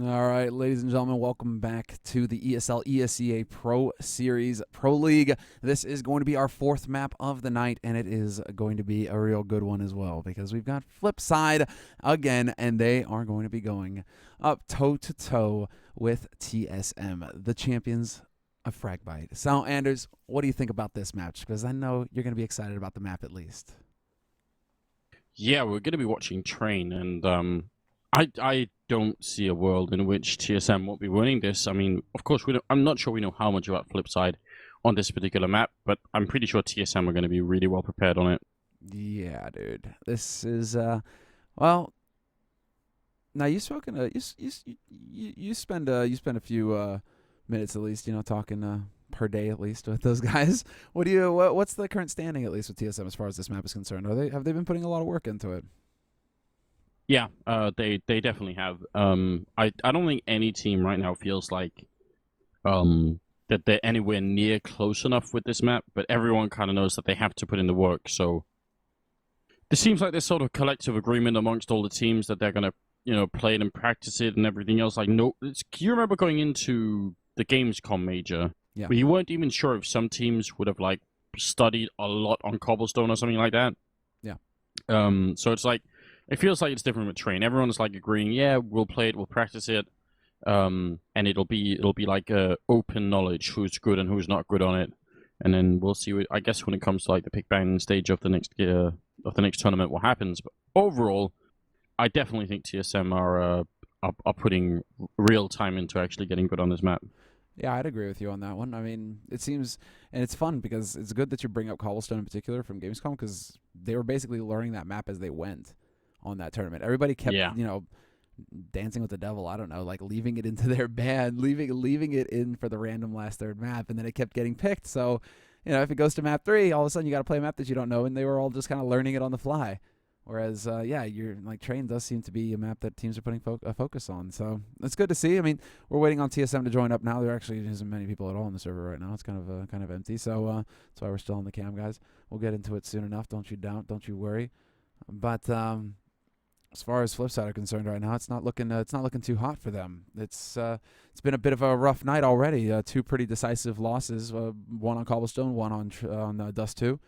All right, ladies and gentlemen, welcome back to the ESL ESEA Pro Series Pro League. This is going to be our fourth map of the night, and it is going to be a real good one as well because we've got Flipside again, and they are going to be going up toe-to-toe with TSM, the champions of Fragbite. So, Anders, what do you think about this match? Because I know you're going to be excited about the map at least. Yeah, we're going to be watching Train, and I don't see a world in which TSM won't be winning this. I mean, of course, I'm not sure we know how much about Flipside on this particular map, but I'm pretty sure TSM are going to be really well prepared on it. Yeah, dude. This is well. Now you spoken. You spend a few minutes at least, talking per day at least with those guys. What's the current standing at least with TSM as far as this map is concerned? Have they been putting a lot of work into it? Yeah, they definitely have. I don't think any team right now feels like that they're anywhere near close enough with this map, but everyone kind of knows that they have to put in the work. So this seems like this sort of collective agreement amongst all the teams that they're gonna play it and practice it and everything else. Like, no, you remember going into the Gamescom major, Yeah. where you weren't even sure if some teams would have like studied a lot on Cobblestone or something like that. Yeah. So it's like it feels like it's different with Train. Everyone's like agreeing, yeah, we'll play it, we'll practice it, and it'll be like open knowledge who's good and who's not good on it, and then we'll see. I guess when it comes to like the pick bang stage of the next tournament, what happens. But overall, I definitely think TSM are putting real time into actually getting good on this map. Yeah, I'd agree with you on that one. I mean, it seems, and it's fun because it's good that you bring up Cobblestone in particular from Gamescom because they were basically learning that map as they went on that tournament. Everybody kept, Yeah. dancing with the devil. I don't know, like leaving it into their band, leaving it in for the random last third map, and then it kept getting picked. So, if it goes to map 3, all of a sudden you got to play a map that you don't know, and they were all just kind of learning it on the fly. Whereas, you're like Train does seem to be a map that teams are putting a focus on. So it's good to see. I mean, we're waiting on TSM to join up now. There actually isn't many people at all on the server right now. It's kind of empty. So that's why we're still on the cam, guys. We'll get into it soon enough. Don't you worry. But as far as Flipside are concerned right now, it's not looking too hot for them. It's been a bit of a rough night already. 2 pretty decisive losses. One on Cobblestone, one on Dust 2.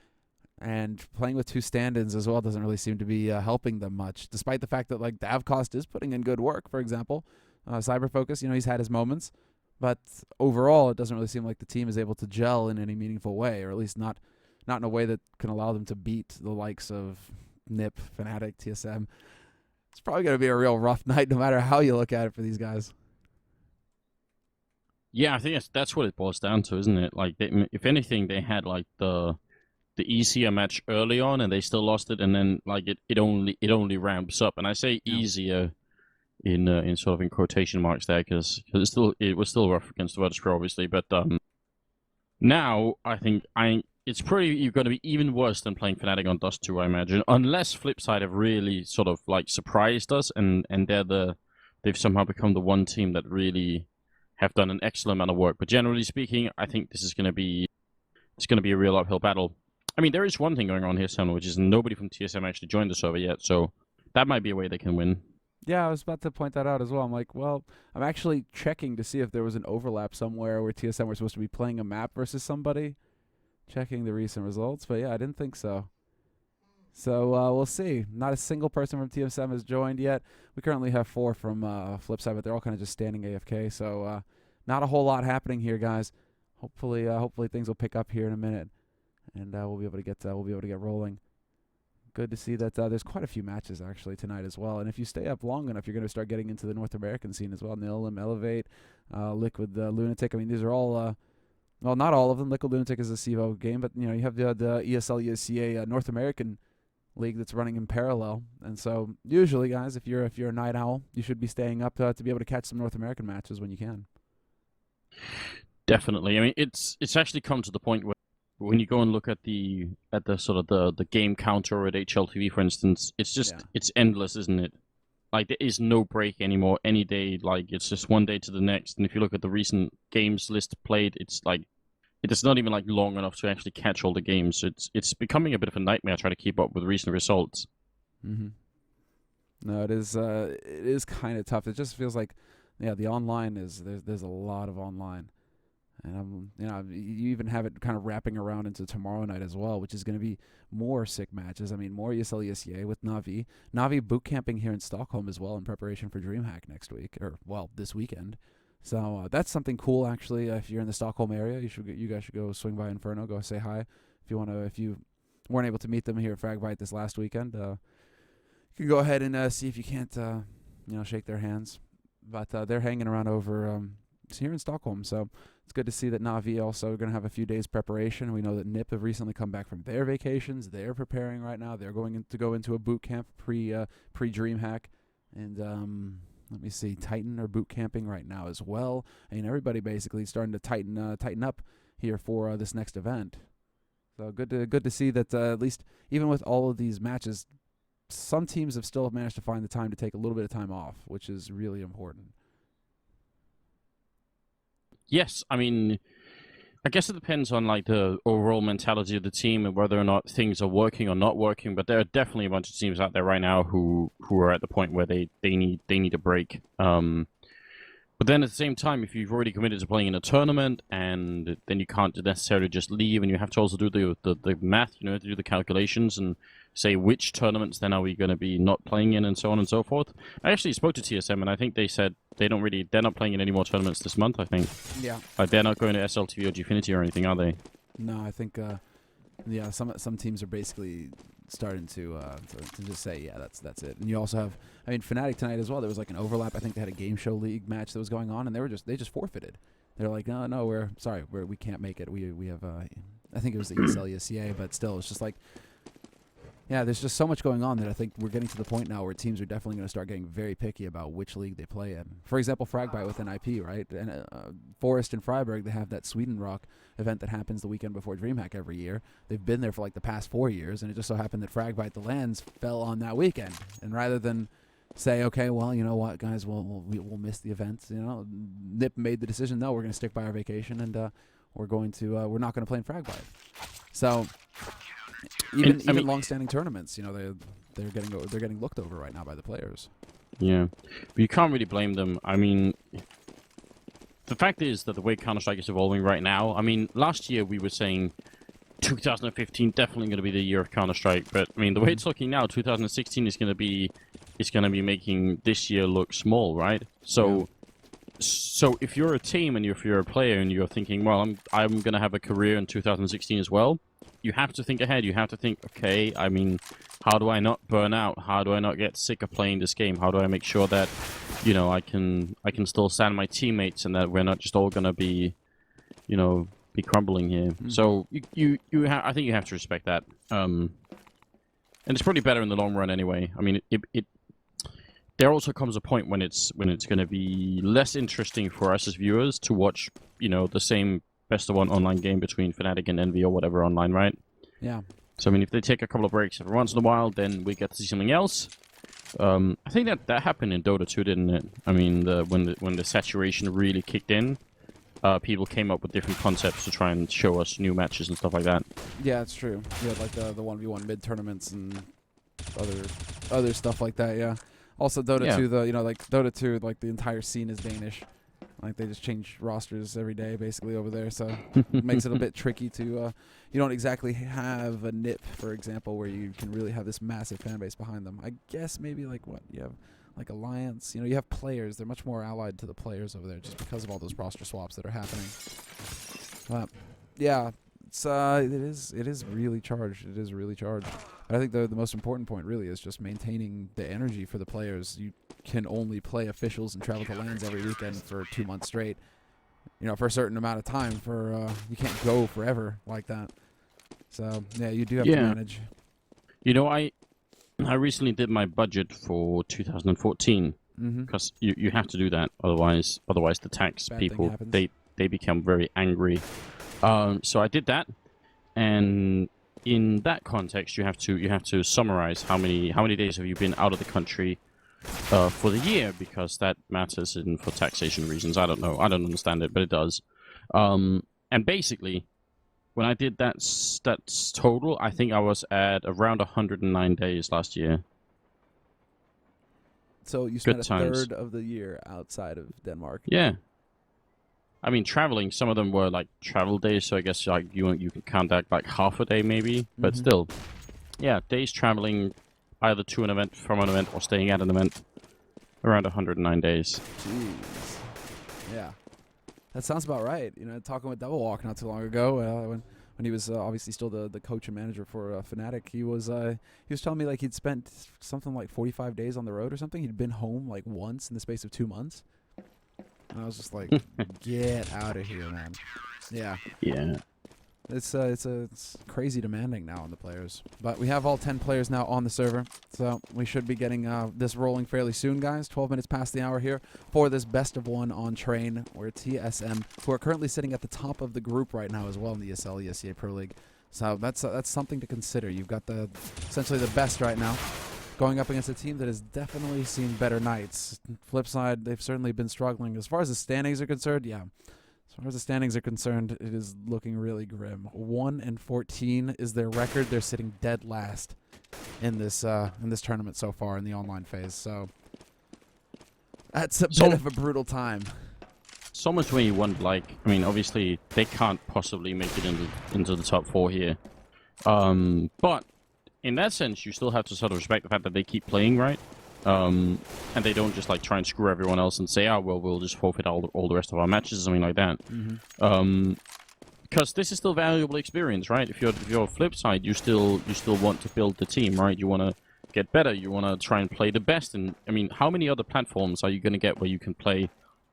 And playing with 2 stand-ins as well doesn't really seem to be helping them much, despite the fact that like Davcost is putting in good work. For example, Cyberfocus, he's had his moments, but overall, it doesn't really seem like the team is able to gel in any meaningful way, or at least not in a way that can allow them to beat the likes of NIP, Fnatic, TSM. It's probably going to be a real rough night, no matter how you look at it for these guys. Yeah, I think that's what it boils down to, isn't it? Like, if anything, they had like the easier match early on, and they still lost it, and then like it only ramps up. And I say easier in sort of in quotation marks there because it was still rough against the Virtus Pro, obviously. But now I think it's probably going to be even worse than playing Fnatic on Dust 2, I imagine, unless Flipside have really sort of like surprised us, and they've somehow become the one team that really have done an excellent amount of work. But generally speaking, I think this is going to be a real uphill battle. I mean, there is one thing going on here, Son, which is nobody from TSM actually joined the server yet, so that might be a way they can win. Yeah, I was about to point that out as well. I'm like, well, I'm actually checking to see if there was an overlap somewhere where TSM were supposed to be playing a map versus somebody. Checking the recent results, but yeah, I didn't think so. So we'll see. Not a single person from TSM has joined yet. We currently have 4 from Flipside, but they're all kind of just standing AFK. So not a whole lot happening here, guys. Hopefully things will pick up here in a minute, and we'll be able to get rolling. Good to see that there's quite a few matches actually tonight as well. And if you stay up long enough, you're going to start getting into the North American scene as well. Nillim, Elevate, Liquid, Lunatic. I mean, these are all. Well, not all of them. Liquid Lunatic is a CEVO game, but you have the ESL ESEA North American League that's running in parallel. And so usually, guys, if you're a night owl, you should be staying up to be able to catch some North American matches when you can. Definitely. I mean, it's actually come to the point where when you go and look at the sort of the game counter at HLTV, for instance, it's just it's endless, isn't it? Like, there is no break anymore. Any day, like, it's just one day to the next. And if you look at the recent games list played, it's like it's not even like long enough to actually catch all the games. It's becoming a bit of a nightmare trying to keep up with recent results. Mm-hmm. No, it is kind of tough. It just feels like yeah, the online is there's a lot of online. And you even have it kind of wrapping around into tomorrow night as well, which is going to be more sick matches. I mean, more ESL ESEA with Navi. Navi boot camping here in Stockholm as well in preparation for DreamHack next week, or well, this weekend. So that's something cool actually. If you're in the Stockholm area, you guys should go swing by Inferno, go say hi. If you weren't able to meet them here at Fragbite this last weekend, you can go ahead and see if you can't shake their hands. But they're hanging around over here in Stockholm, so it's good to see that Navi also going to have a few days preparation. We know that NIP have recently come back from their vacations. They're preparing right now. They're going to go into a boot camp pre DreamHack, and let me see, Titan are boot camping right now as well. I mean, everybody basically starting to tighten up here for this next event. So good to see that at least even with all of these matches, some teams have still managed to find the time to take a little bit of time off, which is really important. Yes, I mean, I guess it depends on like the overall mentality of the team and whether or not things are working or not working. But there are definitely a bunch of teams out there right now who are at the point where they need a break. But then at the same time, if you've already committed to playing in a tournament, and then you can't necessarily just leave, and you have to also do the math, to do the calculations and say which tournaments then are we going to be not playing in, and so on and so forth. I actually spoke to TSM, and I think they said they're not playing in any more tournaments this month. I think. Yeah. Like they're not going to SLTV or Gfinity or anything, are they? No, I think some teams are basically starting to just say, yeah, that's it. And you also have, I mean, Fnatic tonight as well. There was like an overlap. I think they had a game show league match that was going on, and they just forfeited. They're like, no, we can't make it. We have I think it was the ESL ESEA, but still, it's just like, yeah, there's just so much going on that I think we're getting to the point now where teams are definitely going to start getting very picky about which league they play in. For example, Fragbite with NIP, right? And Forest and Freiburg, they have that Sweden Rock event that happens the weekend before DreamHack every year. They've been there for like the past 4 years, and it just so happened that Fragbite, the lands, fell on that weekend. And rather than say, okay, well, you know what, guys, we'll miss the event, NIP made the decision, no, we're going to stick by our vacation, and we're not going to play in Fragbite. So even long-standing tournaments, they're getting looked over right now by the players. Yeah, but you can't really blame them. I mean, the fact is that the way Counter-Strike is evolving right now, I mean, last year we were saying 2015 definitely going to be the year of Counter-Strike, but I mean, the way it's looking now, 2016 is going to be making this year look small, right? So if you're a team and if you're a player and you're thinking, well, I'm going to have a career in 2016 as well, you have to think ahead. You have to think, okay, I mean, how do I not burn out? How do I not get sick of playing this game? How do I make sure that, I can still stand my teammates and that we're not just all gonna be, be crumbling here. Mm-hmm. So I think you have to respect that. And it's probably better in the long run anyway. I mean, there also comes a point when it's going to be less interesting for us as viewers to watch, the same best of one online game between Fnatic and Envy or whatever online, right? Yeah. So, I mean, if they take a couple of breaks every once in a while, then we get to see something else. I think that happened in Dota 2, didn't it? I mean, when the saturation really kicked in, people came up with different concepts to try and show us new matches and stuff like that. Yeah, it's true. Yeah, like the 1v1 mid tournaments and other stuff like that. Yeah. Also, Dota 2, Dota 2, like the entire scene is Danish. Like they just change rosters every day, basically over there, so it makes it a bit tricky to. You don't exactly have a NIP, for example, where you can really have this massive fan base behind them. I guess maybe like what you have, like Alliance. You have players. They're much more allied to the players over there, just because of all those roster swaps that are happening. But yeah, it is really charged. It is really charged. But I think the most important point really is just maintaining the energy for the players. You can only play officials and travel to LANs every weekend for 2 months straight, for a certain amount of time. You can't go forever like that. So yeah, you do have to manage. I recently did my budget for 2014 because you have to do that, otherwise the tax people they become very angry. So I did that, and in that context, you have to summarize how many days have you been out of the country for the year, because that matters for taxation reasons. I don't know. I don't understand it, but it does. And basically, when I did that total, I think I was at around 109 days last year. So you spent Good a times. third of the year outside of Denmark. Yeah. I mean, traveling, some of them were like travel days, so I guess like you can count that like half a day maybe, but still. Yeah, days traveling either to an event, from an event, or staying at an event. Around 109 days. Jeez. Yeah. That sounds about right. You know, talking with Double Walk not too long ago, when he was obviously still the coach and manager for Fnatic, he was telling me like he'd spent something like 45 days on the road or something. He'd been home like once in the space of 2 months. And I was just like, get out of here, man. Yeah. Yeah. It's crazy demanding now on the players. But we have all 10 players now on the server, so we should be getting this rolling fairly soon, guys. 12 minutes past the hour here for this best of one on train, where TSM, who are currently sitting at the top of the group right now as well in the ESL ESEA Pro League. So that's something to consider. You've got essentially the best right now, going up against a team that has definitely seen better nights. Flip side, they've certainly been struggling. As far as the standings are concerned, yeah. As far as the standings are concerned, it is looking really grim. 1-14 is their record. They're sitting dead last in this tournament so far in the online phase. So that's a bit of a brutal time. So much when you wonder, like, I mean, obviously they can't possibly make it into the top 4 here. But in that sense, you still have to sort of respect the fact that they keep playing, right? And they don't just like try and screw everyone else and say, oh, well, we'll just forfeit all the rest of our matches or something like that. Because this is still valuable experience, right? If you're flip side, you still want to build the team, right? You want to get better. You want to try and play the best. And I mean, how many other platforms are you going to get where you can play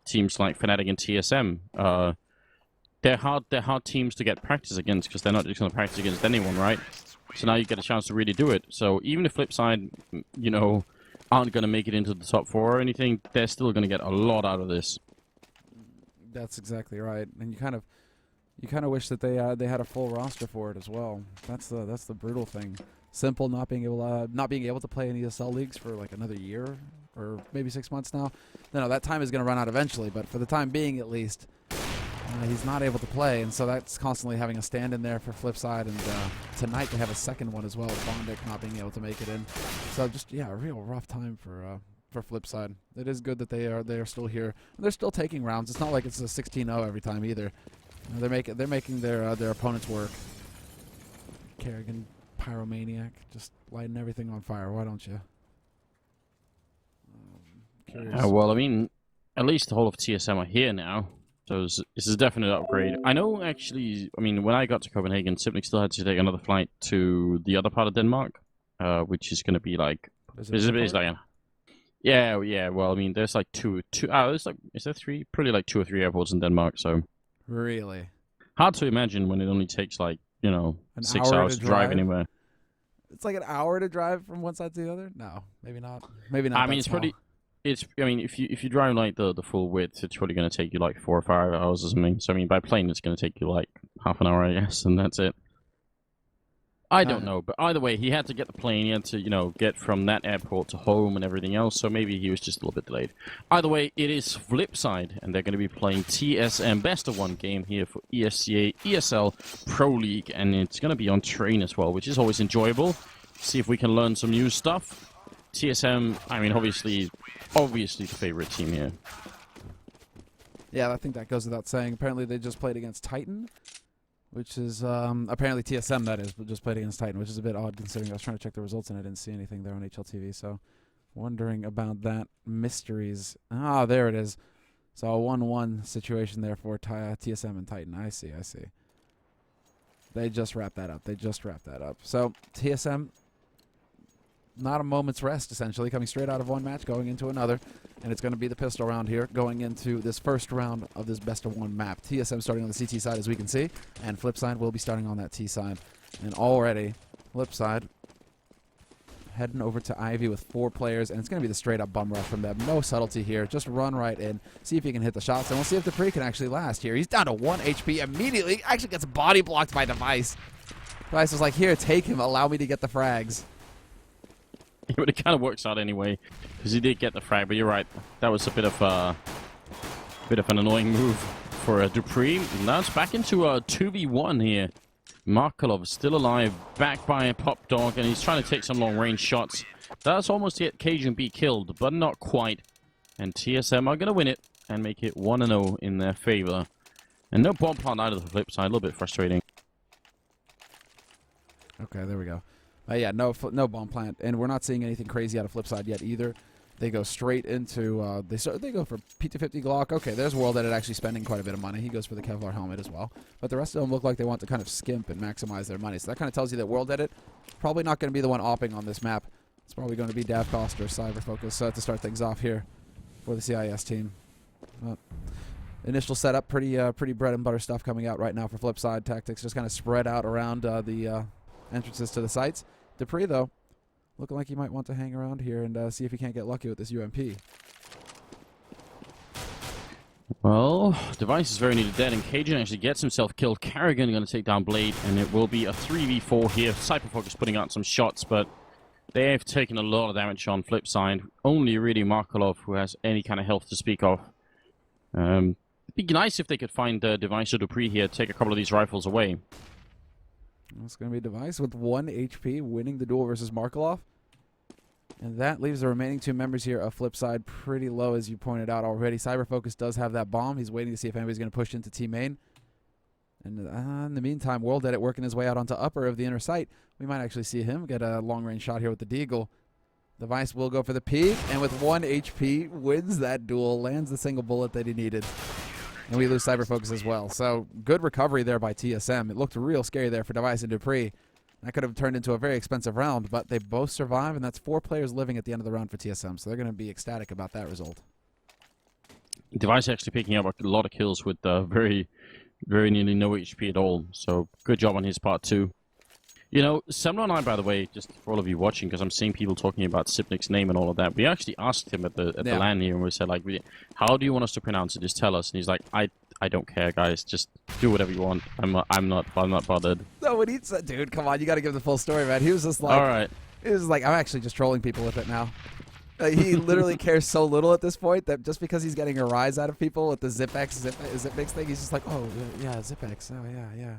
teams like Fnatic and TSM? They're hard teams to get practice against, because they're not just going to practice against anyone, right? So now you get a chance to really do it. So even if flip side, you know, aren't going to make it into the top 4 or anything, they're still going to get a lot out of this. That's exactly right. And you kind of wish that they had a full roster for it as well. That's the brutal thing. Simple not being able to play in ESL leagues for like another year or maybe 6 months now. No, that time is going to run out eventually, but for the time being at least, he's not able to play, and so that's constantly having a stand in there for Flipside. And tonight they have a second one as well, with Bondic not being able to make it in. So just a real rough time for Flipside. It is good that they are still here. They're still taking rounds. It's not like it's a 16-0 every time either. They're making their opponents work. Kerrigan, Pyromaniac, just lighting everything on fire. Why don't you? Well, I mean, at least the whole of TSM are here now. So this is a definite upgrade. I know, actually, I mean, when I got to Copenhagen, Sipnik still had to take another flight to the other part of Denmark, which is going to be like... Yeah, well, I mean, there's like is there 3? Pretty like 2 or 3 airports in Denmark, so... Really? Hard to imagine when it only takes like, 6 hours to drive anywhere. It's like an hour to drive from one side to the other? No, maybe not. Maybe not. I mean, if you drive like the full width, it's probably going to take you like 4 or 5 hours or something. So I mean, by plane, it's going to take you like half an hour, I guess, and that's it. I don't know, but either way, he had to get the plane. He had to, get from that airport to home and everything else. So maybe he was just a little bit delayed. Either way, it is Flipside, and they're going to be playing TSM best of one game here for ESEA ESL Pro League, and it's going to be on train as well, which is always enjoyable. See if we can learn some new stuff. TSM, I mean, obviously the favorite team here. Yeah, I think that goes without saying. Apparently, they just played against Titan, which is apparently TSM, that is, but just played against Titan, which is a bit odd considering I was trying to check the results and I didn't see anything there on HLTV. So, wondering about that. Mysteries. Ah, there it is. So a 1-1 situation there for TSM and Titan. I see. They just wrapped that up. So TSM, not a moment's rest, essentially, coming straight out of one match, going into another. And it's going to be the pistol round here, going into this first round of this best-of-1 map. TSM starting on the CT side, as we can see, and Flipside will be starting on that T side. And already, Flipside heading over to Ivy with 4 players, and it's going to be the straight-up bum rush from them. No subtlety here. Just run right in, see if he can hit the shots, and we'll see if the pre can actually last here. He's down to 1 HP immediately. Actually gets body blocked by Device. Device was like, here, take him. Allow me to get the frags. But it kind of works out anyway, because he did get the frag. But you're right, that was a bit of an annoying move for Dupree. Now it's back into a 2v1 here. Markelov still alive, back by a Pop Dog, and he's trying to take some long-range shots. That's almost yet Cajun B killed, but not quite. And TSM are going to win it and make it 1-0 in their favor. And no bomb plant out of the flip side, a little bit frustrating. Okay, there we go. Yeah, no bomb plant, and we're not seeing anything crazy out of flip side yet either. They go straight into they go for P250 Glock. Okay, there's World Edit actually spending quite a bit of money. He goes for the Kevlar helmet as well. But the rest of them look like they want to kind of skimp and maximize their money. So that kind of tells you that World Edit probably not going to be the one opping on this map. It's probably going to be Davcost or Cyber Focus to start things off here for the CIS team. Initial setup, pretty bread and butter stuff coming out right now for Flipside. Tactics just kind of spread out around the entrances to the sites. Dupree, though, looking like he might want to hang around here and see if he can't get lucky with this UMP. Well, Device is very nearly dead, and Cajun actually gets himself killed. Carrigan going to take down Blade, and it will be a 3v4 here. Cyberfocus putting out some shots, but they have taken a lot of damage on Flipside. Only really Markolov who has any kind of health to speak of. It'd be nice if they could find Device or Dupree here, take a couple of these rifles away. It's going to be Device with 1 HP winning the duel versus Markolov. And that leaves the remaining 2 members here of Flipside pretty low, as you pointed out already. Cyberfocus does have that bomb. He's waiting to see if anybody's going to push into T main. And in the meantime, World Edit working his way out onto upper of the inner sight. We might actually see him get a long-range shot here with the Deagle. Device will go for the peek, and with 1 HP, wins that duel, lands the single bullet that he needed. And we lose Cyberfocus as well. So good recovery there by TSM. It looked real scary there for Device and Dupree. That could have turned into a very expensive round, but they both survive, and that's 4 players living at the end of the round for TSM. So they're going to be ecstatic about that result. Device actually picking up a lot of kills with very, very nearly no HP at all. So good job on his part too. You know, Semler and I, by the way, just for all of you watching, because I'm seeing people talking about Sipnik's name and all of that, we actually asked him at the LAN here, and we said, like, how do you want us to pronounce it? Just tell us. And he's like, I don't care, guys. Just do whatever you want. I'm not bothered. No, when he said, dude, come on, you got to give the full story, man. He was just like, all right. He was like, I'm actually just trolling people with it now. He literally cares so little at this point that just because he's getting a rise out of people with the Zipmix thing, he's just like, oh, yeah, Zipmix. Oh, yeah.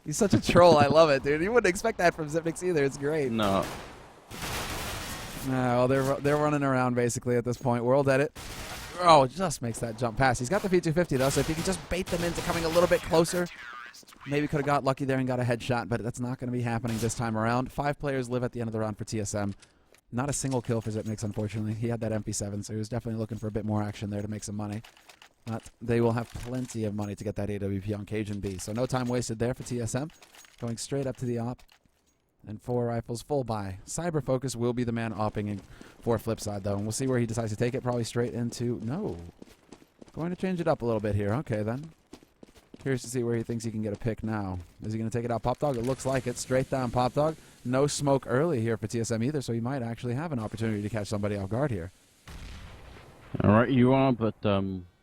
He's such a troll. I love it, dude. You wouldn't expect that from Zipmix either. It's great. No. No, they're running around basically at this point. World Edit. Oh, just makes that jump pass. He's got the P250 though, so if he can just bait them into coming a little bit closer, maybe could have got lucky there and got a headshot, but that's not going to be happening this time around. 5 players live at the end of the round for TSM. Not a single kill for Zipmix, unfortunately. He had that MP7, so he was definitely looking for a bit more action there to make some money. But they will have plenty of money to get that AWP on Cajun B. So no time wasted there for TSM. Going straight up to the op. And 4 rifles, full buy. Cyber Focus will be the man opping for Flipside, though. And we'll see where he decides to take it. Probably straight into... No. Going to change it up a little bit here. Okay, then. Curious to see where he thinks he can get a pick now. Is he going to take it out Pop Dog? It looks like it. Straight down Pop Dog. No smoke early here for TSM either, so he might actually have an opportunity to catch somebody off guard here. All right, you are, but...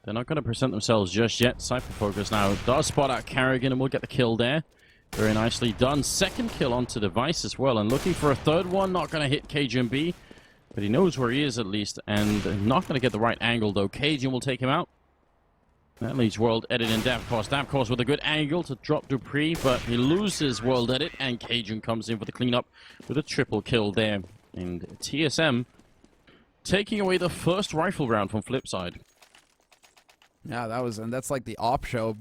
They're not going to present themselves just yet. Cyber Focus now does spot out Carrigan and will get the kill there. Very nicely done. Second kill onto Device as well. And looking for a third one. Not going to hit Cajun B. But he knows where he is at least. And not going to get the right angle though. Cajun will take him out. That leaves World Edit and Davcost. Davcost with a good angle to drop Dupree. But he loses World Edit. And Cajun comes in for the cleanup with a triple kill there. And TSM taking away the first rifle round from Flipside. Yeah, that's like the op show.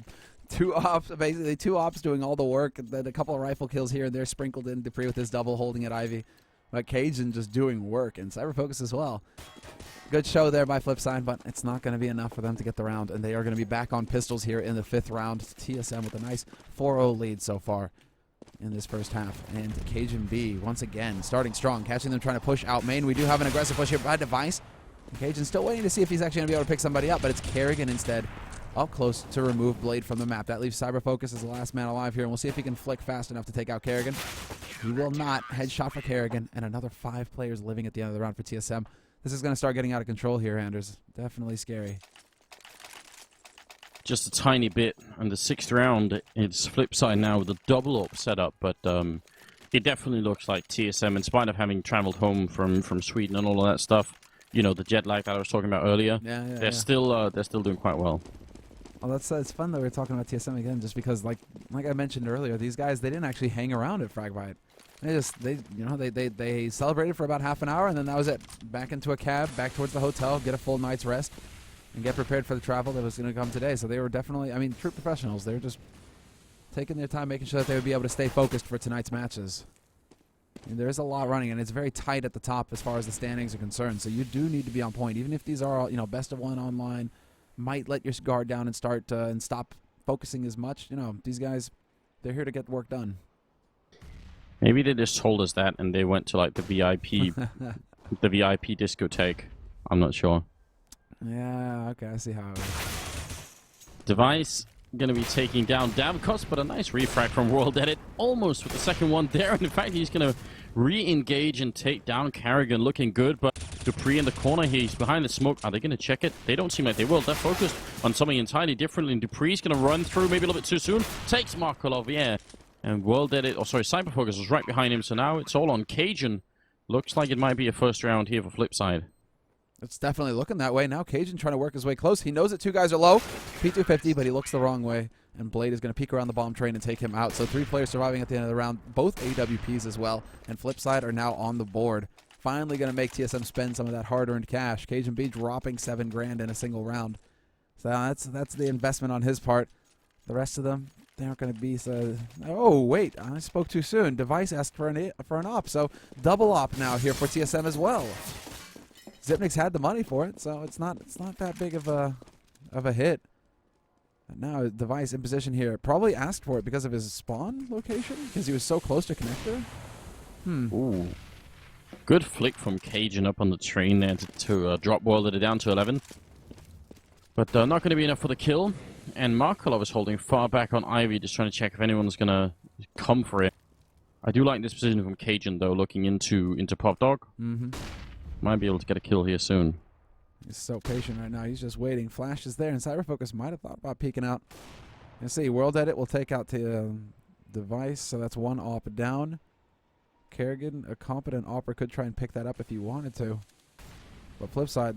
2 ops, basically 2 ops doing all the work, and then a couple of rifle kills here and there sprinkled in. Dupree with his double holding at Ivy. But Cajun just doing work, and Cyber Focus as well. Good show there by Flipside, but it's not going to be enough for them to get the round, and they are going to be back on pistols here in the 5th round. TSM with a nice 4-0 lead so far in this first half. And Cajun B, once again, starting strong, catching them trying to push out main. We do have an aggressive push here by Device. Cajun's still waiting to see if he's actually going to be able to pick somebody up, but it's Carrigan instead up close to remove Blade from the map. That leaves Cyber Focus as the last man alive here, and we'll see if he can flick fast enough to take out Carrigan. He will not. Headshot for Carrigan, and another 5 players living at the end of the round for TSM. This is going to start getting out of control here, Anders. Definitely scary. Just a tiny bit, and the 6th round, it's Flipside now with a double up setup, but it definitely looks like TSM, in spite of having traveled home from Sweden and all of that stuff. You know, the jet lag that I was talking about earlier. Yeah, they're still doing quite well. Well, it's fun that we're talking about TSM again, just because like I mentioned earlier, these guys, they didn't actually hang around at Fragmite. They celebrated for about half an hour, and then that was it. Back into a cab, back towards the hotel, get a full night's rest, and get prepared for the travel that was going to come today. So they were definitely, I mean, true professionals. They were just taking their time, making sure that they would be able to stay focused for tonight's matches. And there is a lot running, and it's very tight at the top as far as the standings are concerned. So you do need to be on point, even if these are all, best of one online. Might let your guard down and start and stop focusing as much. These guys, they're here to get work done. Maybe they just told us that, and they went to like the VIP, the VIP discotheque. I'm not sure. Yeah, okay, I see how it is. Device going to be taking down Davkos, but a nice refrag from World Edit, almost with the second one there. And in fact, he's going to re-engage and take down Carrigan, looking good. But Dupree in the corner here, he's behind the smoke. Are they going to check it? They don't seem like they will. They're focused on something entirely different. And Dupree's going to run through, maybe a little bit too soon. Takes Markolov, yeah. And World Edit, Cyberfocus was right behind him. So now it's all on Cajun. Looks like it might be a first round here for Flipside. It's definitely looking that way. Now Cajun trying to work his way close. He knows that two guys are low. P250, but he looks the wrong way. And Blade is going to peek around the bomb train and take him out. So 3 players surviving at the end of the round. Both AWPs as well. And Flipside are now on the board. Finally going to make TSM spend some of that hard-earned cash. Cajun B dropping $7 grand in a single round. So that's the investment on his part. The rest of them, they aren't going to be so... Oh, wait. I spoke too soon. Device asked for an op. So double op now here for TSM as well. Zipnik's had the money for it, so it's not that big of a hit. But now Device in position here. Probably asked for it because of his spawn location, because he was so close to connector. Ooh. Good flick from Cajun up on the train there to drop World Edit down to 11. But not going to be enough for the kill. And Markolov is holding far back on Ivy, just trying to check if anyone's going to come for it. I do like this position from Cajun, though, looking into Pop Dog. Might be able to get a kill here soon. He's so patient right now. He's just waiting. Flash is there, and Cyberfocus might have thought about peeking out. Let's see. World Edit will take out the Device, so that's 1 op down. Kerrigan, a competent opper, could try and pick that up if he wanted to. But flip side,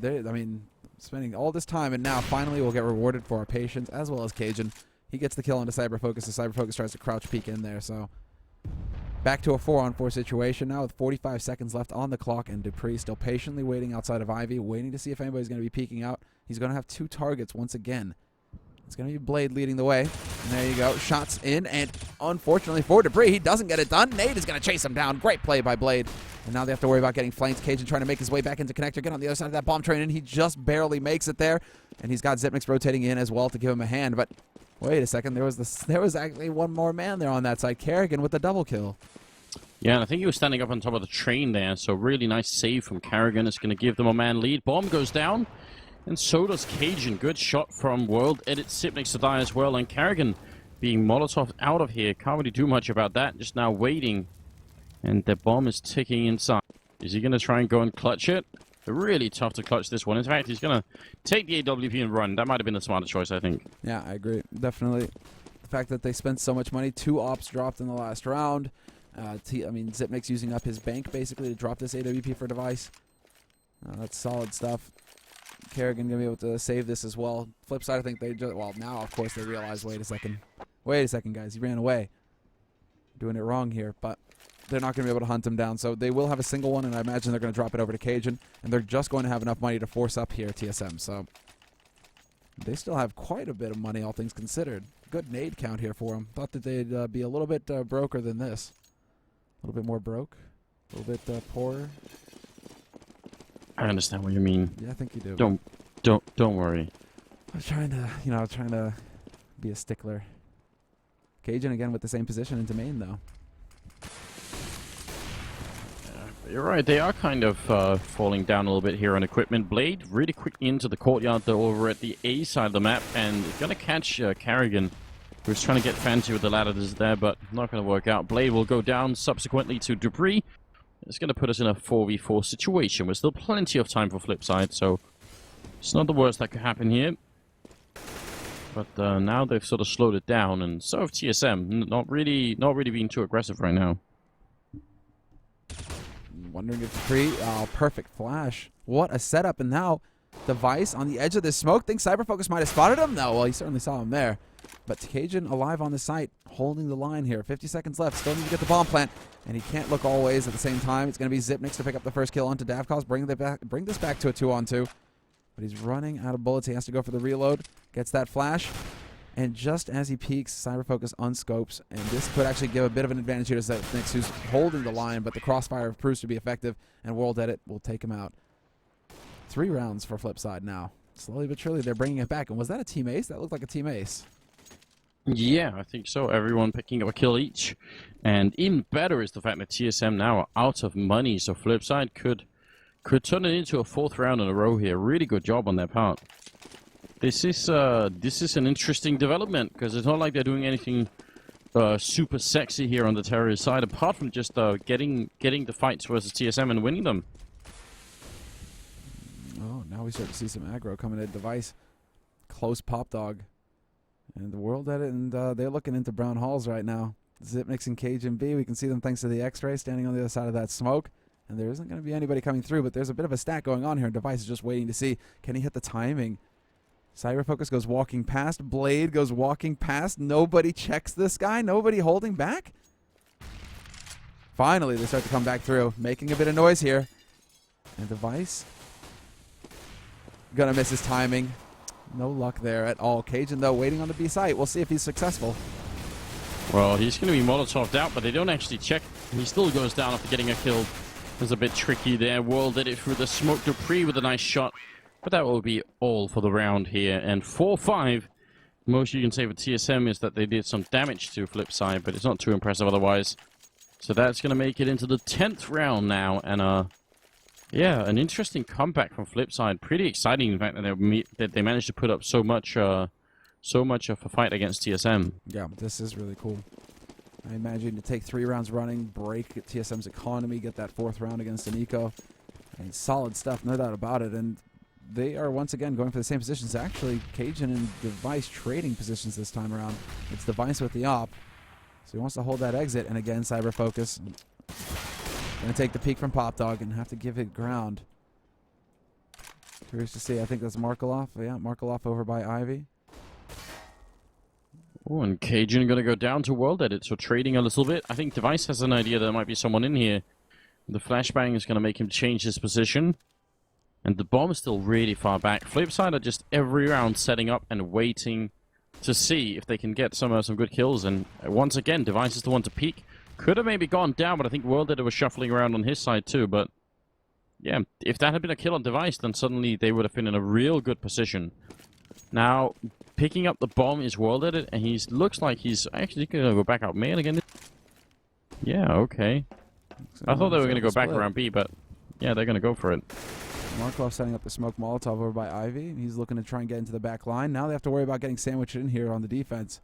spending all this time, and now finally we'll get rewarded for our patience, as well as Cajun. He gets the kill onto Cyberfocus, as Cyberfocus tries to crouch peek in there, so... Back to a 4-on-4 situation now with 45 seconds left on the clock, and Dupree still patiently waiting outside of Ivy, waiting to see if anybody's going to be peeking out. He's going to have 2 targets once again. It's going to be Blade leading the way. And there you go. Shots in, and unfortunately for Dupree, he doesn't get it done. Nate is going to chase him down. Great play by Blade. And now they have to worry about getting flanked. Cajun trying to make his way back into connector, get on the other side of that bomb train, and he just barely makes it there. And he's got Zipniks rotating in as well to give him a hand, but... Wait a second, there was actually one more man there on that side. Kerrigan with the double kill. Yeah, and I think he was standing up on top of the train there, so really nice save from Kerrigan. It's going to give them a man lead. Bomb goes down, and so does Cajun. Good shot from World Edit. Zipniks to die as well, and Kerrigan being Molotov out of here. Can't really do much about that, just now waiting. And the bomb is ticking inside. Is he going to try and go and clutch it? Really tough to clutch this one. In fact, he's going to take the AWP and run. That might have been the smarter choice, I think. Yeah, I agree. Definitely. The fact that they spent so much money. 2 ops dropped in the last round. Zipnik's using up his bank, basically, to drop this AWP for Device. That's solid stuff. Kerrigan going to be able to save this as well. Flip side, I think they just... Well, now, of course, they realize, wait a second. Wait a second, guys. He ran away. Doing it wrong here, but... They're not going to be able to hunt him down, so they will have a single one, and I imagine they're going to drop it over to Cajun, and they're just going to have enough money to force up here, TSM, so they still have quite a bit of money, all things considered. Good nade count here for them. Thought that they'd be a little bit broker than this. A little bit more broke, a little bit poorer. I understand what you mean. Yeah, I think you do. Don't worry. I was trying to, be a stickler. Cajun again with the same position into main, though. You're right, they are kind of falling down a little bit here on equipment. Blade really quickly into the courtyard, though, over at the A side of the map, and going to catch Kerrigan, who's trying to get fancy with the ladders there, but not going to work out. Blade will go down subsequently to Dupree. It's going to put us in a 4v4 situation. There's still plenty of time for Flipside, so it's not the worst that could happen here. But now they've sort of slowed it down, and so have TSM. Not really being too aggressive right now. Wondering if Dupree... Oh, perfect flash. What a setup. And now Device on the edge of this smoke. Think Cyberfocus might have spotted him? No, well, he certainly saw him there. But Cajun alive on the site, holding the line here. 50 seconds left. Still need to get the bomb plant. And he can't look all ways at the same time. It's going to be Zipnix to pick up the first kill onto Davkos. Bring this back to a 2-on-2. But he's running out of bullets. He has to go for the reload. Gets that flash. And just as he peeks, Cyberfocus unscopes. And this could actually give a bit of an advantage here to Zipnix, who's holding the line. But the crossfire proves to be effective. And World Edit will take him out. 3 rounds for Flipside now. Slowly but surely, they're bringing it back. And was that a team ace? That looked like a team ace. Yeah, I think so. Everyone picking up a kill each. And even better is the fact that TSM now are out of money, so Flipside could turn it into a 4th round in a row here. Really good job on their part. This is an interesting development, because it's not like they're doing anything super sexy here on the terrorist side, apart from just getting the fights versus TSM and winning them. Oh, now we start to see some aggro coming at Device. Close pop dog. And the World Edit, and they're looking into Brown Halls right now. Zipnix and Cajun B, we can see them thanks to the X-ray standing on the other side of that smoke. And there isn't going to be anybody coming through, but there's a bit of a stack going on here. And Device is just waiting to see, can he hit the timing? Cyberfocus goes walking past. Blade goes walking past. Nobody checks this guy. Nobody holding back. Finally, they start to come back through, making a bit of noise here. And Device gonna miss his timing. No luck there at all. Cajun, though, waiting on the B site. We'll see if he's successful. Well, he's going to be Molotov'd out, but they don't actually check. He still goes down after getting a kill. It's a bit tricky there. World did it through the smoke. Dupree with a nice shot. But that will be all for the round here. And 4-5. Most you can say for TSM is that they did some damage to Flipside, but it's not too impressive otherwise. So that's going to make it into the 10th round now. And, yeah, an interesting comeback from Flipside. Pretty exciting, in fact, that they managed to put up so much of a fight against TSM. Yeah, this is really cool. I imagine to take 3 rounds running, break TSM's economy, get that 4th round against Aniko. And solid stuff, no doubt about it. And they are once again going for the same positions. Actually, Cajun and Device trading positions this time around. It's Device with the op. So he wants to hold that exit. And again, Cyberfocus. Going to take the peek from Pop Dog and have to give it ground. Curious to see. I think that's Markeloff. Yeah, Markeloff over by Ivy. Oh, and Cajun going to go down to World Edit, so trading a little bit. I think Device has an idea there might be someone in here. The flashbang is going to make him change his position. And the bomb is still really far back. Flipside are just every round setting up and waiting to see if they can get some good kills. And once again, Device is the one to peek. Could have maybe gone down, but I think World Edit was shuffling around on his side too. But yeah, if that had been a kill on Device, then suddenly they would have been in a real good position. Now, picking up the bomb is World Edit, and he looks like he's actually going to go back out main again. Yeah, okay. I thought they were going to go back around B, but yeah, they're going to go for it. Markov setting up the smoke Molotov over by Ivy. He's looking to try and get into the back line. Now they have to worry about getting sandwiched in here on the defense.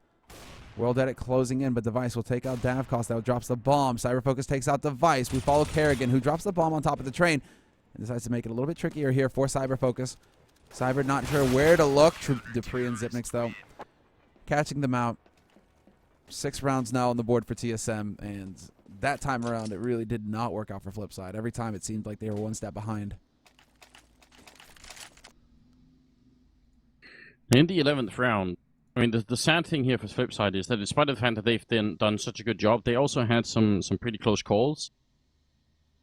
World Edit closing in, but Device will take out Davkos. That drops the bomb. Cyberfocus takes out Device. We follow Kerrigan, who drops the bomb on top of the train and decides to make it a little bit trickier here for Cyberfocus. Cyber not sure where to look. Dupree and Zipnix, though, catching them out. 6 rounds now on the board for TSM, and that time around, it really did not work out for Flipside. Every time it seemed like they were one step behind. In the 11th round, I mean, the sad thing here for Flipside is that despite the fact that they've done such a good job, they also had some pretty close calls.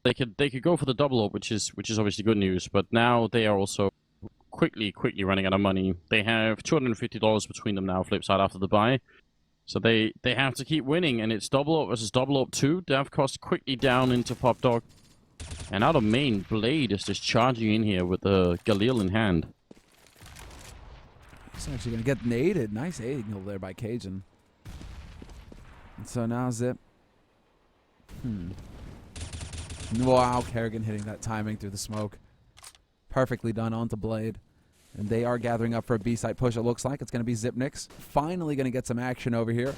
They could go for the double up, which is obviously good news, but now they are also quickly running out of money. They have $250 between them now, Flipside, after the buy. So they have to keep winning, and it's double up versus double up 2. Davkos quickly down into Pop Dog. And out of main, Blade is just charging in here with the Galil in hand. He's actually going to get naded. Nice angle there by Cajun. And so now Zip. Wow, Kerrigan hitting that timing through the smoke. Perfectly done onto Blade. And they are gathering up for a B-site push, it looks like. It's going to be Zipnix. Finally going to get some action over here.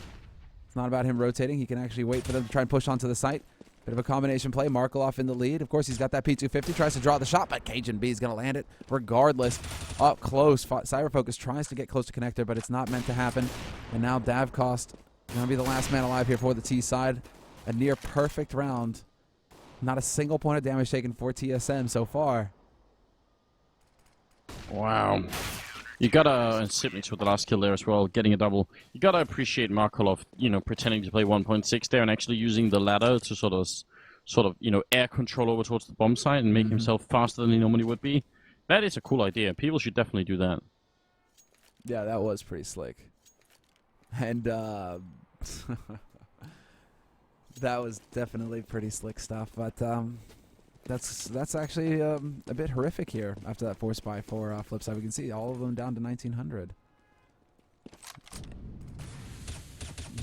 It's not about him rotating. He can actually wait for them to try and push onto the site. Bit of a combination play. Markeloff in the lead. Of course, he's got that P250. Tries to draw the shot, but Cajun B is going to land it regardless. Up close. Cyberfocus tries to get close to connector, but it's not meant to happen. And now Davkos going to be the last man alive here for the T side. A near perfect round. Not a single point of damage taken for TSM so far. Wow. You gotta, and Sipniks with the last kill there as well, getting a double. You gotta appreciate Markolov, you know, pretending to play 1.6 there and actually using the ladder to sort of, you know, air control over towards the bomb site and make himself faster than he normally would be. That is a cool idea. People should definitely do that. Yeah, that was pretty slick. And that was definitely pretty slick stuff. But that's actually a bit horrific here after that force buy for Flipside. We can see all of them down to 1900.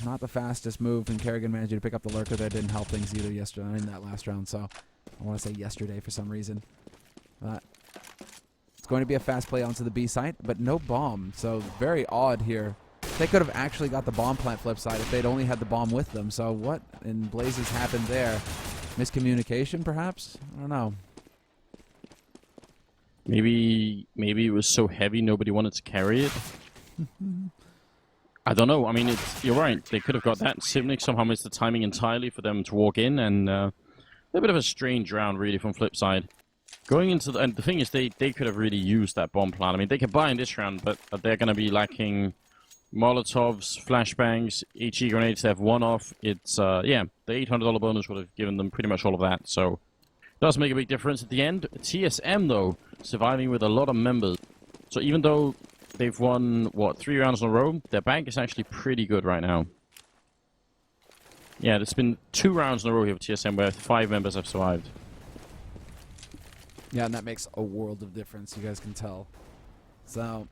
Not the fastest move, and Kerrigan managed to pick up the lurker. That didn't help things either yesterday in that last round. So I want to say yesterday for some reason. But it's going to be a fast play onto the B site, but no bomb. So very odd here. They could have actually got the bomb plant Flipside if they'd only had the bomb with them. So what in blazes happened there? Miscommunication, perhaps? I don't know. Maybe it was so heavy nobody wanted to carry it. I don't know. I mean, you're right. They could have got that. Sipnik somehow missed the timing entirely for them to walk in, and a bit of a strange round, really, from Flipside. Going into the... And the thing is, they could have really used that bomb plan. I mean, they could buy in this round, but they're going to be lacking Molotovs, flashbangs, HE grenades. They have one off. It's, yeah, the $800 bonus would have given them pretty much all of that, so... It does make a big difference at the end. TSM, though, surviving with a lot of members. So even though they've won, what, 3 rounds in a row, their bank is actually pretty good right now. Yeah, there's been 2 rounds in a row here with TSM where 5 members have survived. Yeah, and that makes a world of difference, you guys can tell. So,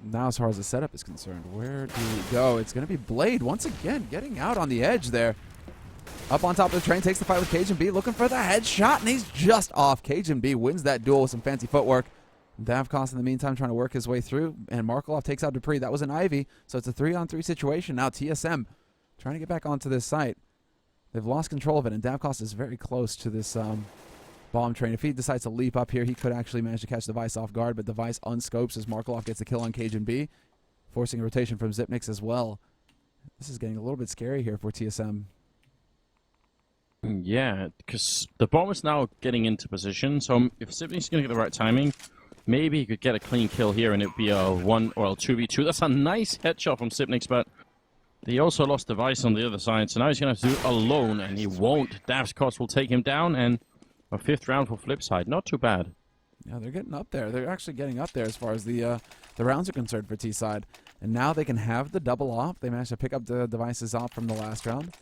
now as far as the setup is concerned, where do we go? It's going to be Blade once again getting out on the edge there. Up on top of the train, takes the fight with Cajun B, looking for the headshot, and he's just off. Cajun B wins that duel with some fancy footwork. Davkos in the meantime trying to work his way through, and Markolov takes out Dupree. That was an Ivy, so it's a 3-on-3 situation. Now TSM trying to get back onto this site. They've lost control of it, and Davkos is very close to this bomb train. If he decides to leap up here, he could actually manage to catch Device off guard, but Device unscopes as Markolov gets the kill on Cajun B, forcing a rotation from Zipniks as well. This is getting a little bit scary here for TSM. Yeah, because the bomb is now getting into position, so if Zipniks is going to get the right timing, maybe he could get a clean kill here and it'd be a 1 or a 2v2. That's a nice headshot from Zipniks, but he also lost Device on the other side, so now he's going to have to do it alone, and he won't. Davkos will take him down, and a 5th round for Flipside. Not too bad. Yeah, they're getting up there. They're actually getting up there as far as the rounds are concerned for T-side. And now they can have the double op. They managed to pick up the Devices op from the last round.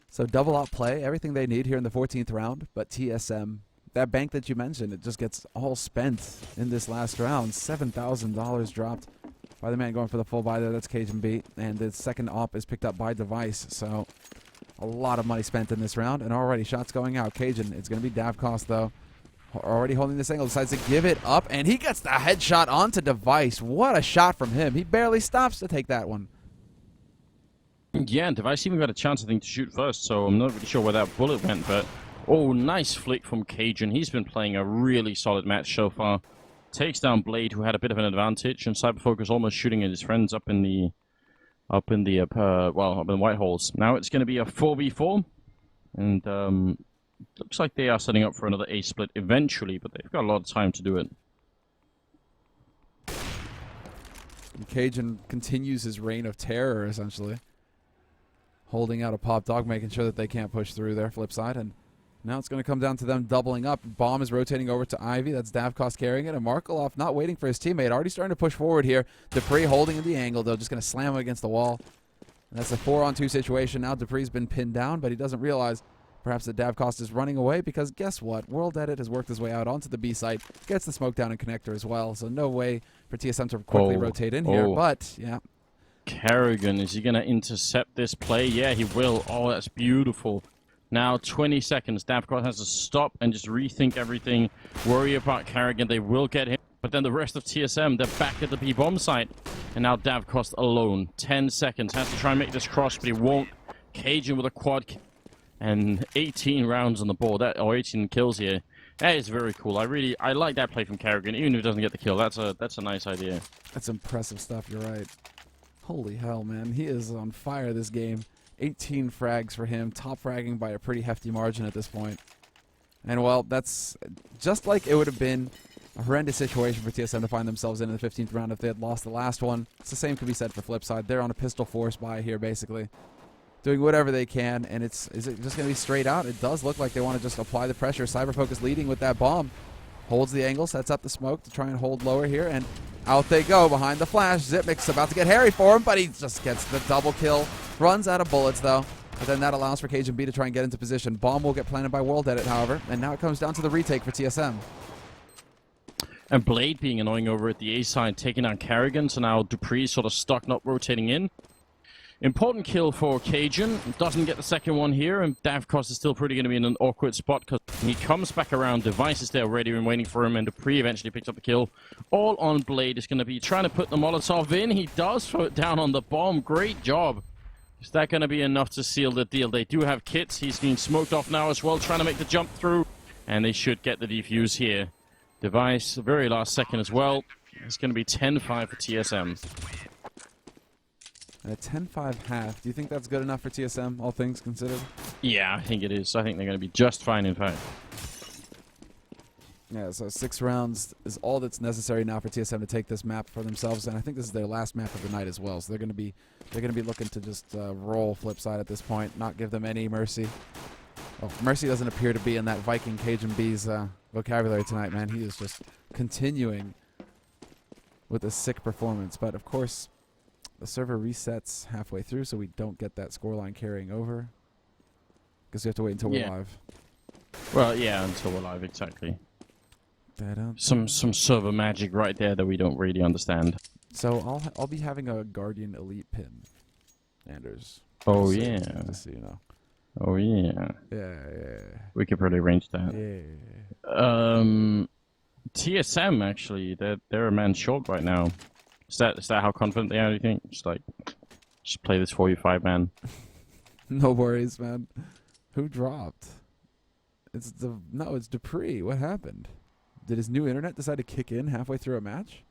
So double op play, everything they need here in the 14th round. But TSM, that bank that you mentioned, it just gets all spent in this last round. $7,000 dropped by the man going for the full buy there. That's Cajun B. And the second op is picked up by Device. So a lot of money spent in this round. And already shots going out. Cajun, it's going to be Davkos though. Already holding this angle, decides to give it up. And he gets the headshot onto Device. What a shot from him. He barely stops to take that one. Yeah, and Device even got a chance, I think, to shoot first, so I'm not really sure where that bullet went, but... Oh, nice flick from Cajun. He's been playing a really solid match so far. Takes down Blade, who had a bit of an advantage, and Cyberfocus almost shooting at his friends up in the white holes. Now it's going to be a 4v4, and looks like they are setting up for another A split eventually, but they've got a lot of time to do it. And Cajun continues his reign of terror, essentially. Holding out a pop dog, making sure that they can't push through their flip side. And now it's going to come down to them doubling up. Bomb is rotating over to Ivy. That's Davkos carrying it. And Markolov not waiting for his teammate. Already starting to push forward here. Dupree holding in the angle, though. Just going to slam him against the wall. And that's a 4-on-2 situation. Now Dupree's been pinned down, but he doesn't realize perhaps that Davkos is running away, because guess what? World Edit has worked his way out onto the B site. Gets the smoke down and connector as well. So no way for TSM to quickly rotate in here. But, yeah. Kerrigan, is he going to intercept this play? Yeah, he will. Oh, that's beautiful. Now, 20 seconds. Davkos has to stop and just rethink everything. Worry about Kerrigan. They will get him. But then the rest of TSM, they're back at the B-bomb site. And now Davkos alone. 10 seconds. Has to try and make this cross, but he won't. Cajun with a quad kill. And 18 rounds on the board. Or 18 kills here. That is very cool. I like that play from Kerrigan, even if he doesn't get the kill. That's a nice idea. That's impressive stuff. You're right. Holy hell, man. He is on fire this game. 18 frags for him. Top fragging by a pretty hefty margin at this point. And, well, that's just like it would have been a horrendous situation for TSM to find themselves in the 15th round if they had lost the last one. It's the same could be said for Flipside. They're on a pistol force buy here, basically, doing whatever they can. And is it just going to be straight out? It does look like they want to just apply the pressure. Cyberfocus leading with that bomb. Holds the angle, sets up the smoke to try and hold lower here, and out they go behind the flash. Zipnik's about to get hairy for him, but he just gets the double kill. Runs out of bullets, though. But then that allows for Cajun B to try and get into position. Bomb will get planted by World Edit, however, and now it comes down to the retake for TSM. And Blade being annoying over at the A side, taking down Carrigan, so now Dupree sort of stuck, not rotating in. Important kill for Cajun. Doesn't get the second one here, and Davkos is still pretty going to be in an awkward spot because he comes back around. Device is there ready and waiting for him, and Dupree eventually picks up the kill. All on Blade is going to be trying to put the Molotov in. He does throw it down on the bomb. Great job. Is that going to be enough to seal the deal? They do have kits. He's being smoked off now as well, trying to make the jump through, and they should get the defuse here. Device, the very last second as well. It's going to be 10-5 for TSM. And a 10-5 half. Do you think that's good enough for TSM, all things considered? Yeah, I think it is. I think they're going to be just fine, in fact. Yeah, so 6 rounds is all that's necessary now for TSM to take this map for themselves, and I think this is their last map of the night as well. So they're going to be looking to just roll Flipside at this point, not give them any mercy. Oh, mercy doesn't appear to be in that Viking Cajun B's vocabulary tonight, man. He is just continuing with a sick performance, but of course, the server resets halfway through, so we don't get that scoreline carrying over. Because we have to wait until we're live. Well, yeah, until we're live, exactly. Some server magic right there that we don't really understand. So I'll be having a Guardian Elite pin, Anders. Oh just yeah. Just so you know. Oh yeah. Yeah. We could probably arrange that. Yeah. TSM actually, they're a man short right now. Is that how confident they are? Do you think? Just play this for you, 5-man. No worries, man. Who dropped? It's Dupree. What happened? Did his new internet decide to kick in halfway through a match?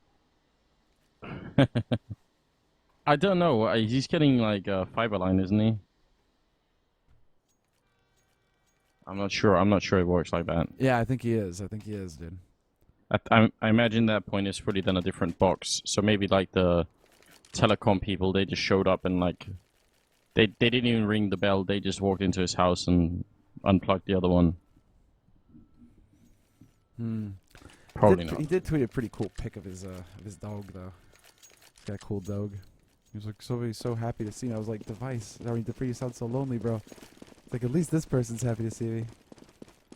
I don't know. He's getting like a fiber line, isn't he? I'm not sure. I'm not sure it works like that. Yeah, I think he is. Dude. I imagine that point is probably done a different box. So maybe like the telecom people, they just showed up and like they didn't even ring the bell. They just walked into his house and unplugged the other one. Probably not. He did tweet a pretty cool pic of his dog though. He's got a cool dog. He was like so happy to see me. I was like, Dupree, you sound so lonely, bro. It's like, at least this person's happy to see me.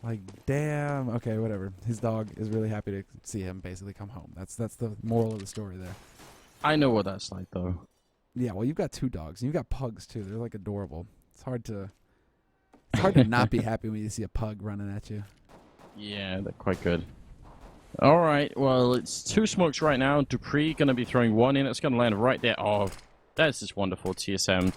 Like, damn. Okay, whatever. His dog is really happy to see him basically come home. That's the moral of the story there. I know what that's like, though. Yeah, well, you've got 2 dogs. And you've got pugs, too. They're, like, adorable. It's hard to not be happy when you see a pug running at you. Yeah, they're quite good. All right, well, it's 2 smokes right now. Dupree going to be throwing 1 in. It's going to land right there. Oh, that's just wonderful, TSM.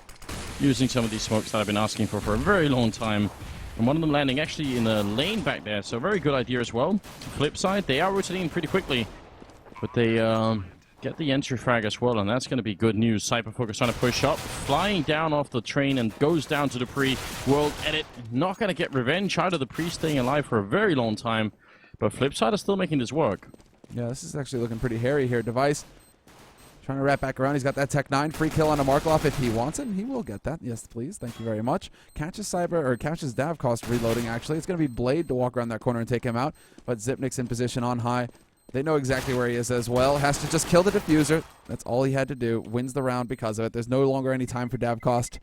Using some of these smokes that I've been asking for a very long time. And one of them landing actually in the lane back there. So a very good idea as well. Flip side, they are rotating pretty quickly. But they get the entry frag as well. And that's going to be good news. Cyberfocus trying to push up. Flying down off the train and goes down to Dupree. World Edit. Not going to get revenge out of Dupree staying alive for a very long time. But Flipside is still making this work. Yeah, this is actually looking pretty hairy here. Device trying to wrap back around. He's got that Tech 9 free kill on a Markloff if he wants it. He will get that. Yes, please. Thank you very much. Catches Davkos reloading, actually. It's going to be Blade to walk around that corner and take him out. But Zipnik's in position on high. They know exactly where he is as well. Has to just kill the diffuser. That's all he had to do. Wins the round because of it. There's no longer any time for Davkos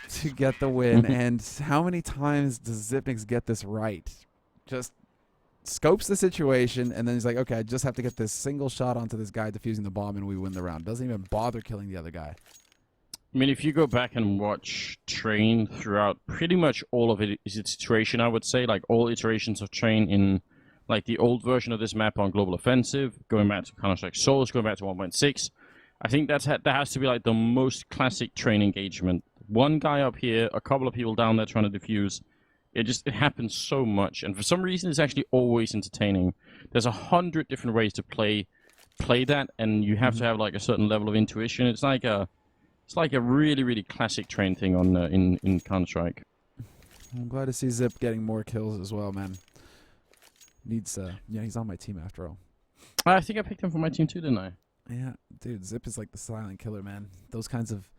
to get the win. And how many times does Zipnik's get this right? Just scopes the situation, and then he's like, okay, I just have to get this single shot onto this guy defusing the bomb, and we win the round. Doesn't even bother killing the other guy. I mean, if you go back and watch Train throughout pretty much all of its iteration, I would say, like all iterations of Train in like the old version of this map on Global Offensive, going back to Counter-Strike Source, going back to 1.6, I think that has to be like the most classic Train engagement. One guy up here, a couple of people down there trying to defuse. It happens so much, and for some reason, it's actually always entertaining. There's 100 different ways to play that, and you have to have like a certain level of intuition. It's like a really, really classic Train thing on in Counter-Strike. I'm glad to see Zip getting more kills as well, man. Needs yeah, he's on my team after all. I think I picked him for my team too, didn't I? Yeah, dude, Zip is like the silent killer, man. Those kinds of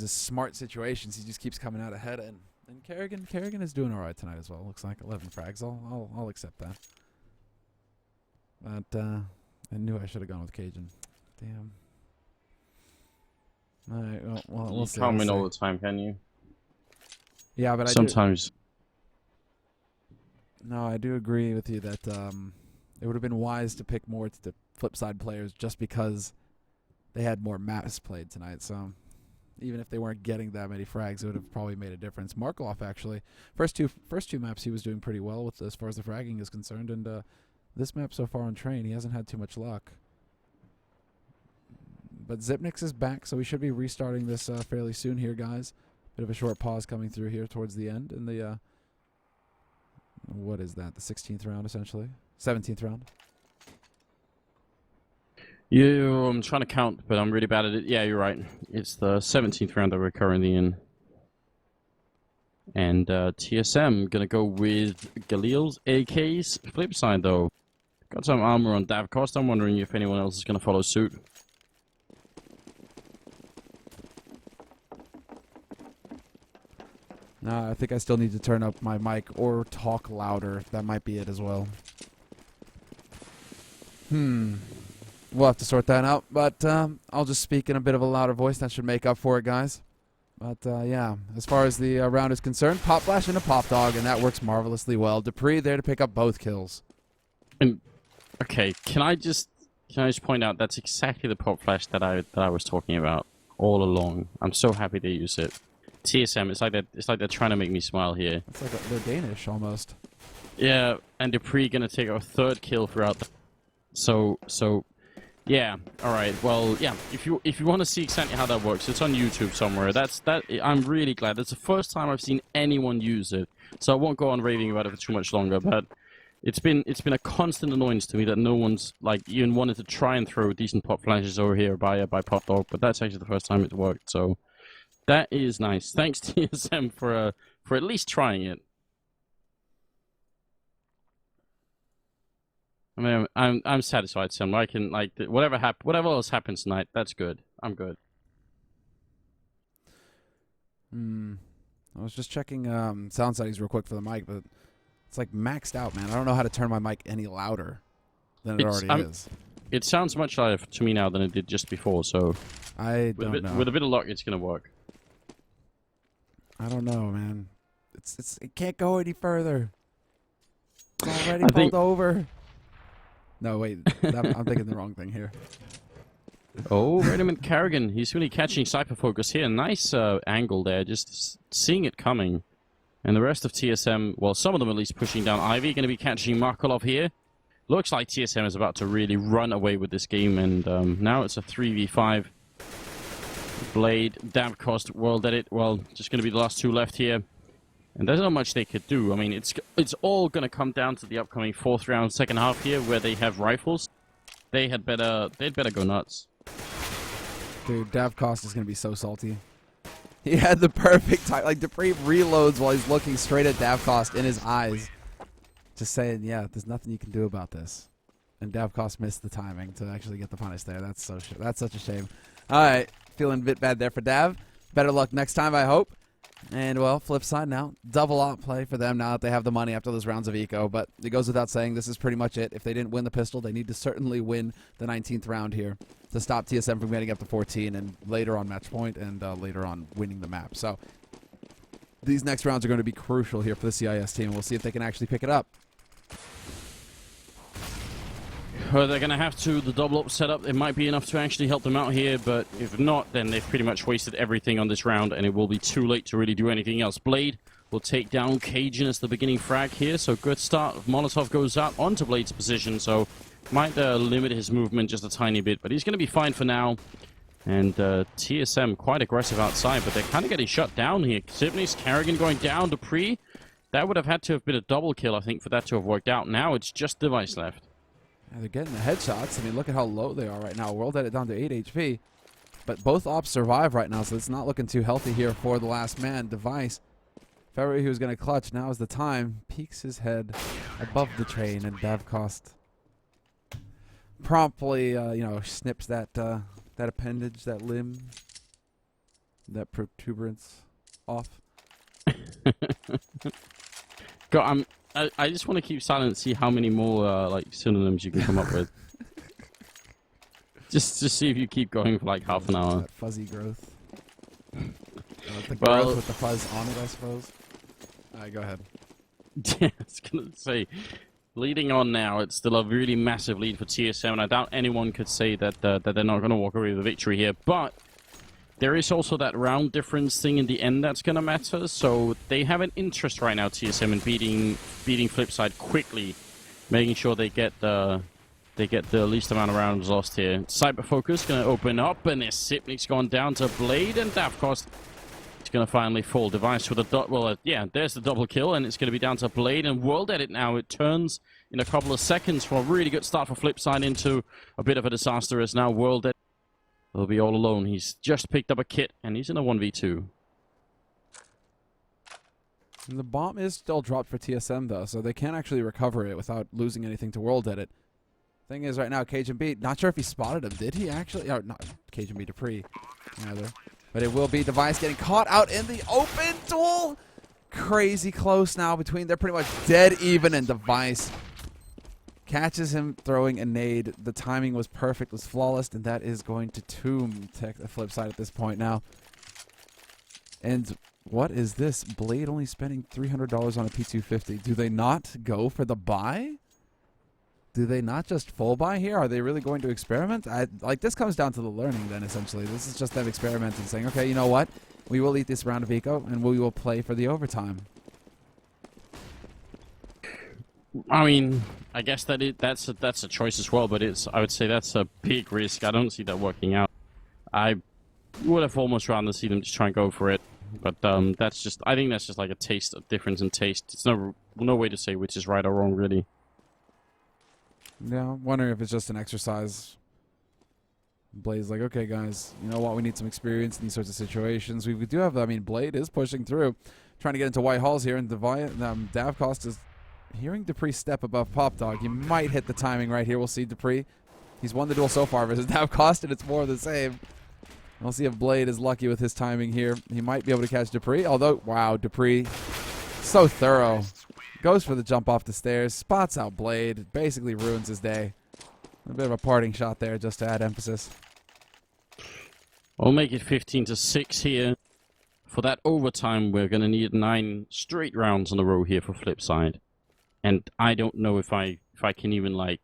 smart situations, he just keeps coming out ahead. And Kerrigan is doing all right tonight as well. Looks like 11 frags. I'll accept that. But I knew I should have gone with Cajun. Damn. All right, well, we'll see. You can't win all the time, can you? Yeah, but sometimes. No, I do agree with you that it would have been wise to pick more to the Flipside players just because they had more maps played tonight. So even if they weren't getting that many frags, it would have probably made a difference. Markov actually, first two maps he was doing pretty well with as far as the fragging is concerned, and this map so far on train he hasn't had too much luck. But Zipnix is back, so we should be restarting this fairly soon here, guys. Bit of a short pause coming through here towards the end in the what is that? The 16th round, essentially. 17th round. Yeah, I'm trying to count, but I'm really bad at it. Yeah, you're right. It's the 17th round that we're currently in. And TSM gonna go with Galil's AK's flip side, though. Got some armor on Davcost. I'm wondering if anyone else is gonna follow suit. I think I still need to turn up my mic or talk louder. That might be it as well. We'll have to sort that out. But I'll just speak in a bit of a louder voice. That should make up for it, guys. But yeah, as far as the round is concerned, Pop Flash into Pop Dog, and that works marvelously well. Dupree there to pick up both kills. And okay, can I just point out that's exactly the Pop Flash that I was talking about all along. I'm so happy they use it. TSM, it's like they're trying to make me smile here. It's like they're Danish almost. Yeah, and Dupree gonna take our third kill throughout. So yeah. All right. Well, yeah. If you want to see exactly how that works, it's on YouTube somewhere. I'm really glad. That's the first time I've seen anyone use it. So I won't go on raving about it for too much longer. But it's been a constant annoyance to me that no one's like even wanted to try and throw decent pop flashes over here by Pop Dog. But that's actually the first time it worked. So. That is nice. Thanks TSM for at least trying it. I mean, I'm satisfied, Sam. I can whatever else happens tonight. That's good. I'm good. I was just checking sound settings real quick for the mic, but it's like maxed out, man. I don't know how to turn my mic any louder than it already is. It sounds much louder to me now than it did just before. So I don't know. With a bit of luck, it's gonna work. I don't know, man. It can't go any further. It's already pulled over. No, wait. I'm thinking the wrong thing here. Oh, wait a minute, Kerrigan. He's really catching Cypher Focus here. Nice angle there, just seeing it coming. And the rest of TSM, well, some of them at least pushing down Ivy. Going to be catching Markolov here. Looks like TSM is about to really run away with this game. And now it's a 3v5. Blade, Davcost, World Edit. Well, just going to be the last two left here. And there's not much they could do. I mean, it's all going to come down to the upcoming fourth round, second half here, where they have rifles. They'd better go nuts. Dude, Davcost is going to be so salty. He had the perfect time. Like, Dupree reloads while he's looking straight at Davcost in his eyes. Just saying, yeah, there's nothing you can do about this. And Davcost missed the timing to actually get the punish there. That's such a shame. All right. Feeling a bit bad there for Dav. Better luck next time, I hope. And, well, flip side now. Double op play for them now that they have the money after those rounds of eco. But it goes without saying, this is pretty much it. If they didn't win the pistol, they need to certainly win the 19th round here to stop TSM from getting up to 14 and later on match point and later on winning the map. So these next rounds are going to be crucial here for the CIS team. We'll see if they can actually pick it up. They're going to have to, the double up setup, it might be enough to actually help them out here, but if not, then they've pretty much wasted everything on this round, and it will be too late to really do anything else. Blade will take down Cajun as the beginning frag here, so good start. Molotov goes out onto Blade's position, so might limit his movement just a tiny bit, but he's going to be fine for now. And TSM quite aggressive outside, but they're kind of getting shut down here. Sibney's Kerrigan going down, Dupree. That would have had to have been a double kill, I think, for that to have worked out. Now it's just Device left. Yeah, they're getting the headshots. I mean, look at how low they are right now. World Edit down to 8 HP. But both ops survive right now, so it's not looking too healthy here for the last man. Device February, who's going to clutch. Now is the time. Peeks his head above the train, and Davcost promptly, snips that appendage, that limb, that protuberance off. God, I just want to keep silent and see how many more like synonyms you can come up with. Just to see if you keep going for like half an hour. That fuzzy growth. The growth with the fuzz on it, I suppose. Alright, go ahead. Yeah, I was gonna say, leading on now, it's still a really massive lead for TSM, and I doubt anyone could say that that they're not going to walk away with a victory here. But there is also that round difference thing in the end that's going to matter. So they have an interest right now, TSM, in beating Flipside quickly, making sure they get the least amount of rounds lost here. Cyber Focus going to open up, and there's Sipnik's gone down to Blade, and Davcost is going to finally fall. Device with a there's the double kill, and it's going to be down to Blade and World Edit now. It turns in a couple of seconds from a really good start for Flipside into a bit of a disaster, as now World Edit will be all alone. He's just picked up a kit, and he's in a 1v2. And the bomb is still dropped for TSM, though, so they can't actually recover it without losing anything to World Edit. Thing is, right now, Cajun Beat, not sure if he spotted him. Did he actually? Oh, not Cajun Beat Dupree, either. But it will be Device getting caught out in the open duel. Crazy close now between. They're pretty much dead even, and Device catches him throwing a nade. The timing was perfect, was flawless, and that is going to tomb Tech the Flipside at this point now. And what is this? Blade only spending $300 on a P250. Do they not go for the buy? Do they not just full buy here? Are they really going to experiment? This comes down to the learning then, essentially. This is just them experimenting, saying, okay, you know what? We will eat this round of eco, and we will play for the overtime. I mean, I guess that's a choice as well, but I would say that's a big risk. I don't see that working out. I would have almost rather see them just try and go for it, but I think that's just like a difference in taste. It's no way to say which is right or wrong, really. Yeah, I'm wondering if it's just an exercise. Blade's like, okay, guys, you know what? We need some experience in these sorts of situations. We do have, Blade is pushing through, trying to get into White Halls here, and Davcost is hearing Dupree step above Pop Dog. He might hit the timing right here. We'll see Dupree. He's won the duel so far versus Davcost, and it's more of the same. We'll see if Blade is lucky with his timing here. He might be able to catch Dupree, although, wow, Dupree, so thorough. Goes for the jump off the stairs, spots out Blade, basically ruins his day. A bit of a parting shot there just to add emphasis. We'll make it 15-6 here. For that overtime, we're going to need 9 straight rounds in a row here for Flipside. And I don't know if I can even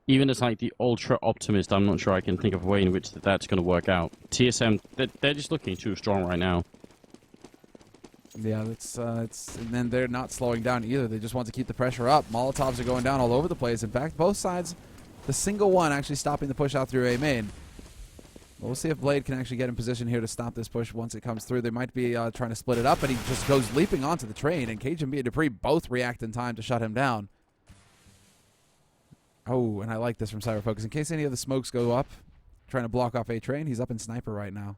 even as the ultra optimist, I'm not sure I can think of a way in which that's going to work out. TSM, they're just looking too strong right now. Yeah, and then they're not slowing down either. They just want to keep the pressure up. Molotovs are going down all over the place. In fact, both sides, the single one actually stopping the push out through A main. We'll see if Blade can actually get in position here to stop this push once it comes through. They might be trying to split it up, but he just goes leaping onto the train, and Cajun B and Dupree both react in time to shut him down. Oh, and I like this from Cyber Focus. In case any of the smokes go up, trying to block off A train, he's up in Sniper right now.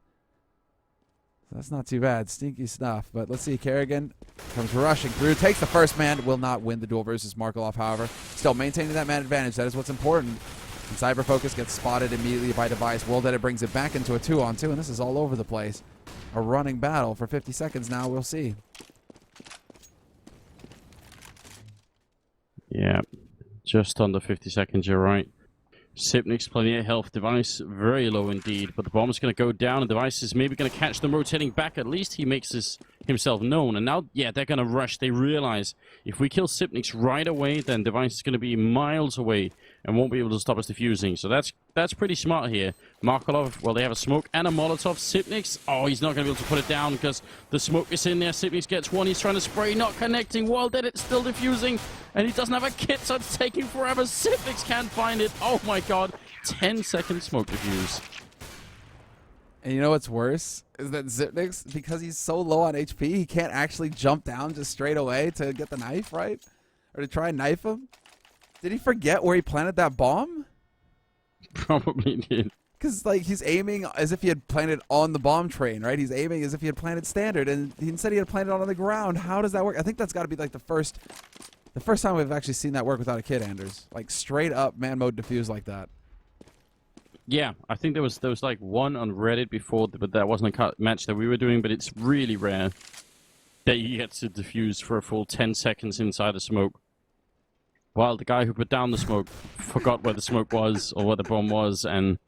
That's not too bad. Stinky stuff. But let's see. Kerrigan comes rushing through. Takes the first man. Will not win the duel versus Markoloff, however. Still maintaining that man advantage. That is what's important. And Cyber Focus gets spotted immediately by Device. World Edit brings it back into a 2-on-2. And this is all over the place. A running battle for 50 seconds now. We'll see. Yeah. Just under 50 seconds. You're right. Sipnik's plenty of health. Device very low indeed, but the bomb is going to go down, and Device is maybe going to catch them rotating back. At least he makes himself known, and now, yeah, they're going to rush. They realize if we kill Sipnik's right away, then Device is going to be miles away and won't be able to stop us defusing. So that's pretty smart here. Markolov, well, they have a smoke and a Molotov. Sipnik's, oh, he's not going to be able to put it down because the smoke is in there. Sipnik's gets one. He's trying to spray, not connecting. World Edit still defusing, and he doesn't have a kit, so it's taking forever. Sipnik's can't find it. Oh my god. 10-second smoke defuse. And you know what's worse? Is that Zipnix, because he's so low on HP, he can't actually jump down just straight away to get the knife, right? Or to try and knife him? Did he forget where he planted that bomb? Probably did. Because, like, he's aiming as if he had planted on the bomb train, right? He's aiming as if he had planted standard, and instead he had planted on the ground. How does that work? I think that's got to be, like, the first time we've actually seen that work without a kid, Anders. Like, straight up man mode defuse like that. Yeah, I think there was like one on Reddit before, but that wasn't a match that we were doing, but it's really rare that you get to defuse for a full 10 seconds inside the smoke. While the guy who put down the smoke forgot where the smoke was or where the bomb was, and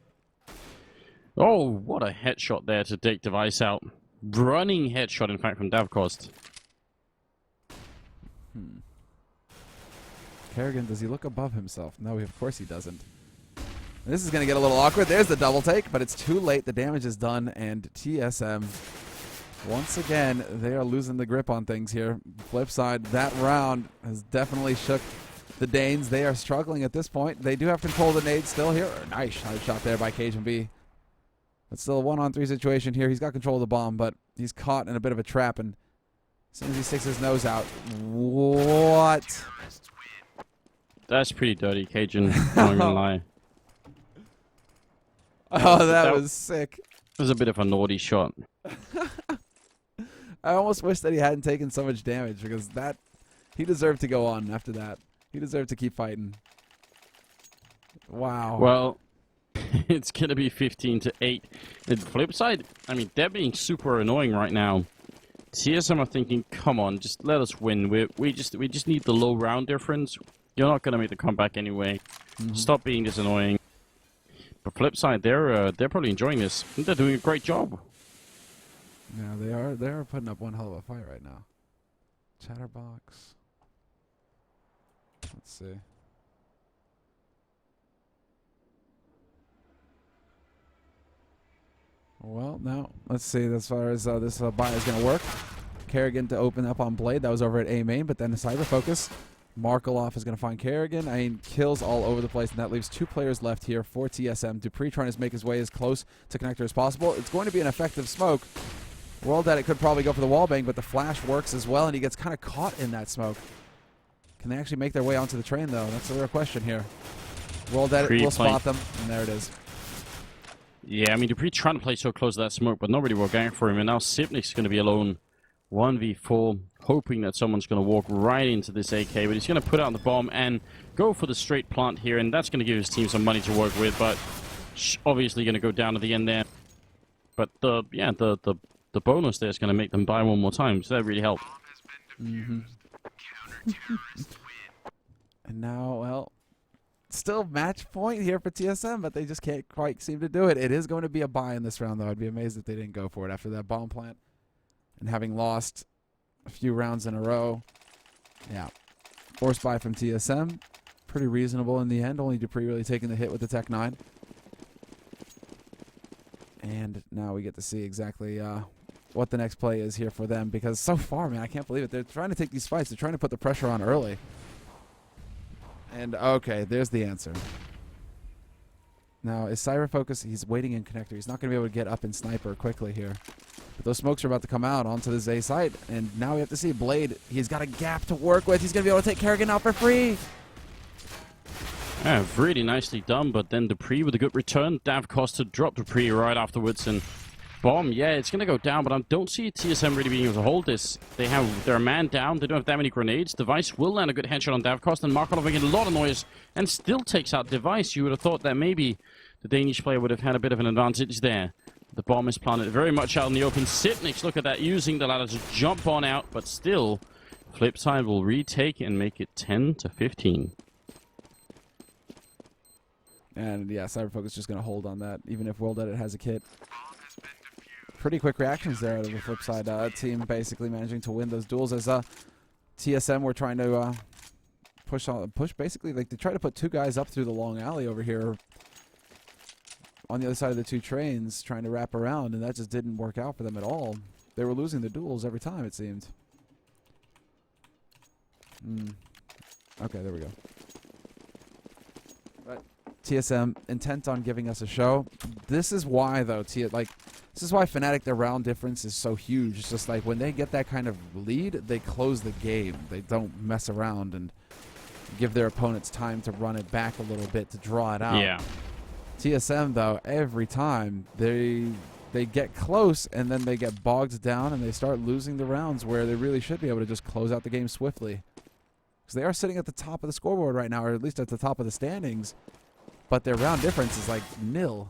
oh, what a headshot there to take Device out. Running headshot, in fact, from Davkost. Kerrigan, does he look above himself? No, of course he doesn't. This is going to get a little awkward. There's the double take, but it's too late. The damage is done, and TSM, once again, they are losing the grip on things here. Flip side, that round has definitely shook the Danes. They are struggling at this point. They do have control of the nade still here. Nice shot there by Cajun B. It's still a 1-on-3 situation here. He's got control of the bomb, but he's caught in a bit of a trap, and as soon as he sticks his nose out, what? That's pretty dirty, Cajun. I'm not gonna lie. Oh, that was sick. It was a bit of a naughty shot. I almost wish that he hadn't taken so much damage, because he deserved to go on after that. He deserved to keep fighting. Wow. Well, it's going to be 15-8. The flip side, I mean, they're being super annoying right now. TSM are thinking, come on, just let us win. We just need the low round difference. You're not going to make the comeback anyway. Stop being this annoying. But flip side, they're probably enjoying this. I think they're doing a great job. Yeah, they are. They are putting up one hell of a fight right now. Chatterbox. Let's see. Well, now let's see as far as this buy is going to work. Kerrigan to open up on Blade. That was over at A main, but then the cyber focus. Markaloff is going to find Kerrigan. I mean, kills all over the place, and that leaves 2 players left here for TSM. Dupree trying to make his way as close to connector as possible. It's going to be an effective smoke. World Edit could probably go for the wallbang, but the flash works as well, and he gets kind of caught in that smoke. Can they actually make their way onto the train, though? That's the real question here. World Edit will spot them, and there it is. Yeah, I mean, Dupree trying to play so close to that smoke, but nobody will gang for him, and now Sipnik's going to be alone. 1v4, hoping that someone's going to walk right into this AK, but he's going to put out the bomb and go for the straight plant here, and that's going to give his team some money to work with, but obviously going to go down to the end there. But the bonus there is going to make them buy one more time, so that really helped. And now, well, still match point here for TSM, but they just can't quite seem to do it. It is going to be a buy in this round, though. I'd be amazed if they didn't go for it after that bomb plant. And having lost a few rounds in a row. Yeah. Forced buy from TSM. Pretty reasonable in the end. Only Dupree really taking the hit with the Tech 9. And now we get to see exactly what the next play is here for them. Because so far, man, I can't believe it. They're trying to take these fights. They're trying to put the pressure on early. And, okay, there's the answer. Now, is Cyber Focus? He's waiting in connector. He's not going to be able to get up in sniper quickly here. But those smokes are about to come out onto the Zay side. And now we have to see Blade. He's got a gap to work with. He's going to be able to take Kerrigan out for free. Yeah, really nicely done. But then Dupree with a good return. Davkost to drop Dupree right afterwards. And bomb, yeah, it's going to go down. But I don't see TSM really being able to hold this. They're a man down. They don't have that many grenades. Device will land a good headshot on Davkost. And Markov making a lot of noise and still takes out Device. You would have thought that maybe the Danish player would have had a bit of an advantage there. The bomb is planted very much out in the open. Sipnik, look at that, using the ladder to jump on out, but still, Flipside will retake and make it 10-15. And yeah, Cyberfocus just going to hold on that, even if World Edit has a kit. Pretty quick reactions there out of the Flipside team, basically managing to win those duels as TSM were trying to push basically, like they try to put 2 guys up through the long alley over here on the other side of the 2 trains, trying to wrap around, and that just didn't work out for them at all. They were losing the duels every time, it seemed. Okay, there we go. But TSM, intent on giving us a show. This is why, though, this is why Fnatic, their round difference is so huge. It's just like when they get that kind of lead, they close the game. They don't mess around and give their opponents time to run it back a little bit to draw it out. Yeah. TSM, though, every time they get close and then they get bogged down and they start losing the rounds where they really should be able to just close out the game swiftly. Because they are sitting at the top of the scoreboard right now, or at least at the top of the standings, but their round difference is like nil.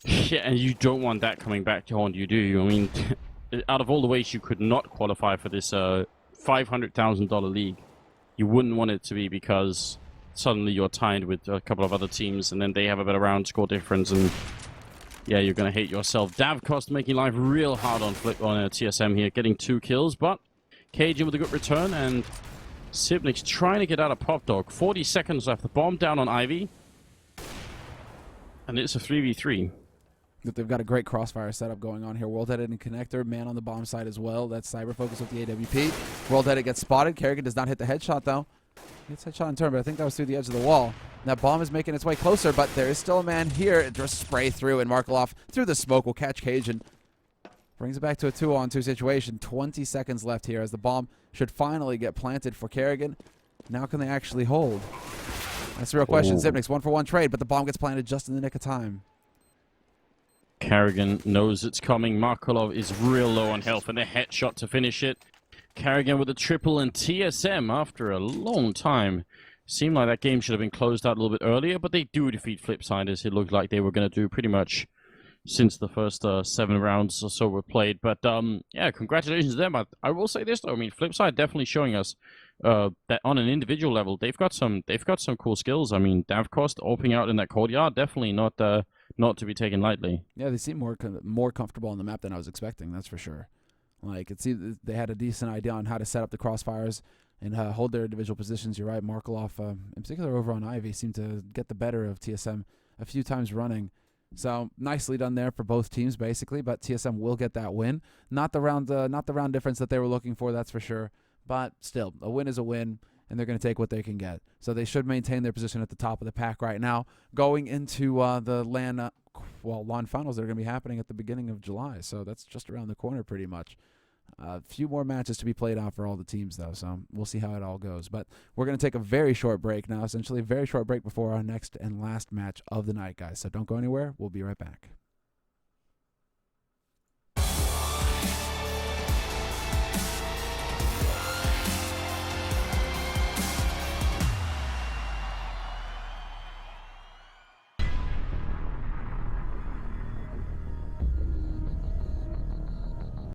Yeah, and you don't want that coming back to haunt you, do you? I mean, out of all the ways you could not qualify for this $500,000 league, you wouldn't want it to be because suddenly you're tied with a couple of other teams, and then they have a better round score difference, and yeah, you're going to hate yourself. Davcost making life real hard on TSM here, getting 2 kills, but Cajun with a good return, and Sipnik's trying to get out of Pop Dog. 40 seconds left. The bomb down on Ivy. And it's a 3v3. They've got a great crossfire setup going on here. World-headed and connector, man on the bomb side as well. That's Cyber Focus with the AWP. World-headed gets spotted. Kerrigan does not hit the headshot, though. He hits headshot in turn, but I think that was through the edge of the wall. And that bomb is making its way closer, but there is still a man here. It just spray through, and Markaloff through the smoke will catch Cajun. Brings it back to a 2-on-2 situation. 20 seconds left here as the bomb should finally get planted for Kerrigan. Now can they actually hold? That's the real question. Zipnik's 1-for-1 trade, but the bomb gets planted just in the nick of time. Kerrigan knows it's coming. Markolov is real low on health, and a headshot to finish it. Kerrigan with a triple, and TSM, after a long time, seemed like that game should have been closed out a little bit earlier, but they do defeat Flipsid, as it looked like they were going to do pretty much since the first 7 rounds or so were played. But yeah, congratulations to them. I will say this though, I mean, Flipside definitely showing us that on an individual level, they've got some cool skills. I mean, Davcost opening out in that courtyard, definitely not to be taken lightly. Yeah, they seem more comfortable on the map than I was expecting. That's for sure. Like they had a decent idea on how to set up the crossfires and hold their individual positions. You're right, Markaloff, in particular over on Ivy, seemed to get the better of TSM a few times running. So nicely done there for both teams, basically. But TSM will get that win. Not the round difference that they were looking for, that's for sure. But still, a win is a win, and they're going to take what they can get. So they should maintain their position at the top of the pack right now, going into the LAN finals that are going to be happening at the beginning of July. So that's just around the corner, pretty much. A few more matches to be played out for all the teams, though, so we'll see how it all goes. But we're going to take a very short break now, essentially a very short break before our next and last match of the night, guys. So don't go anywhere. We'll be right back.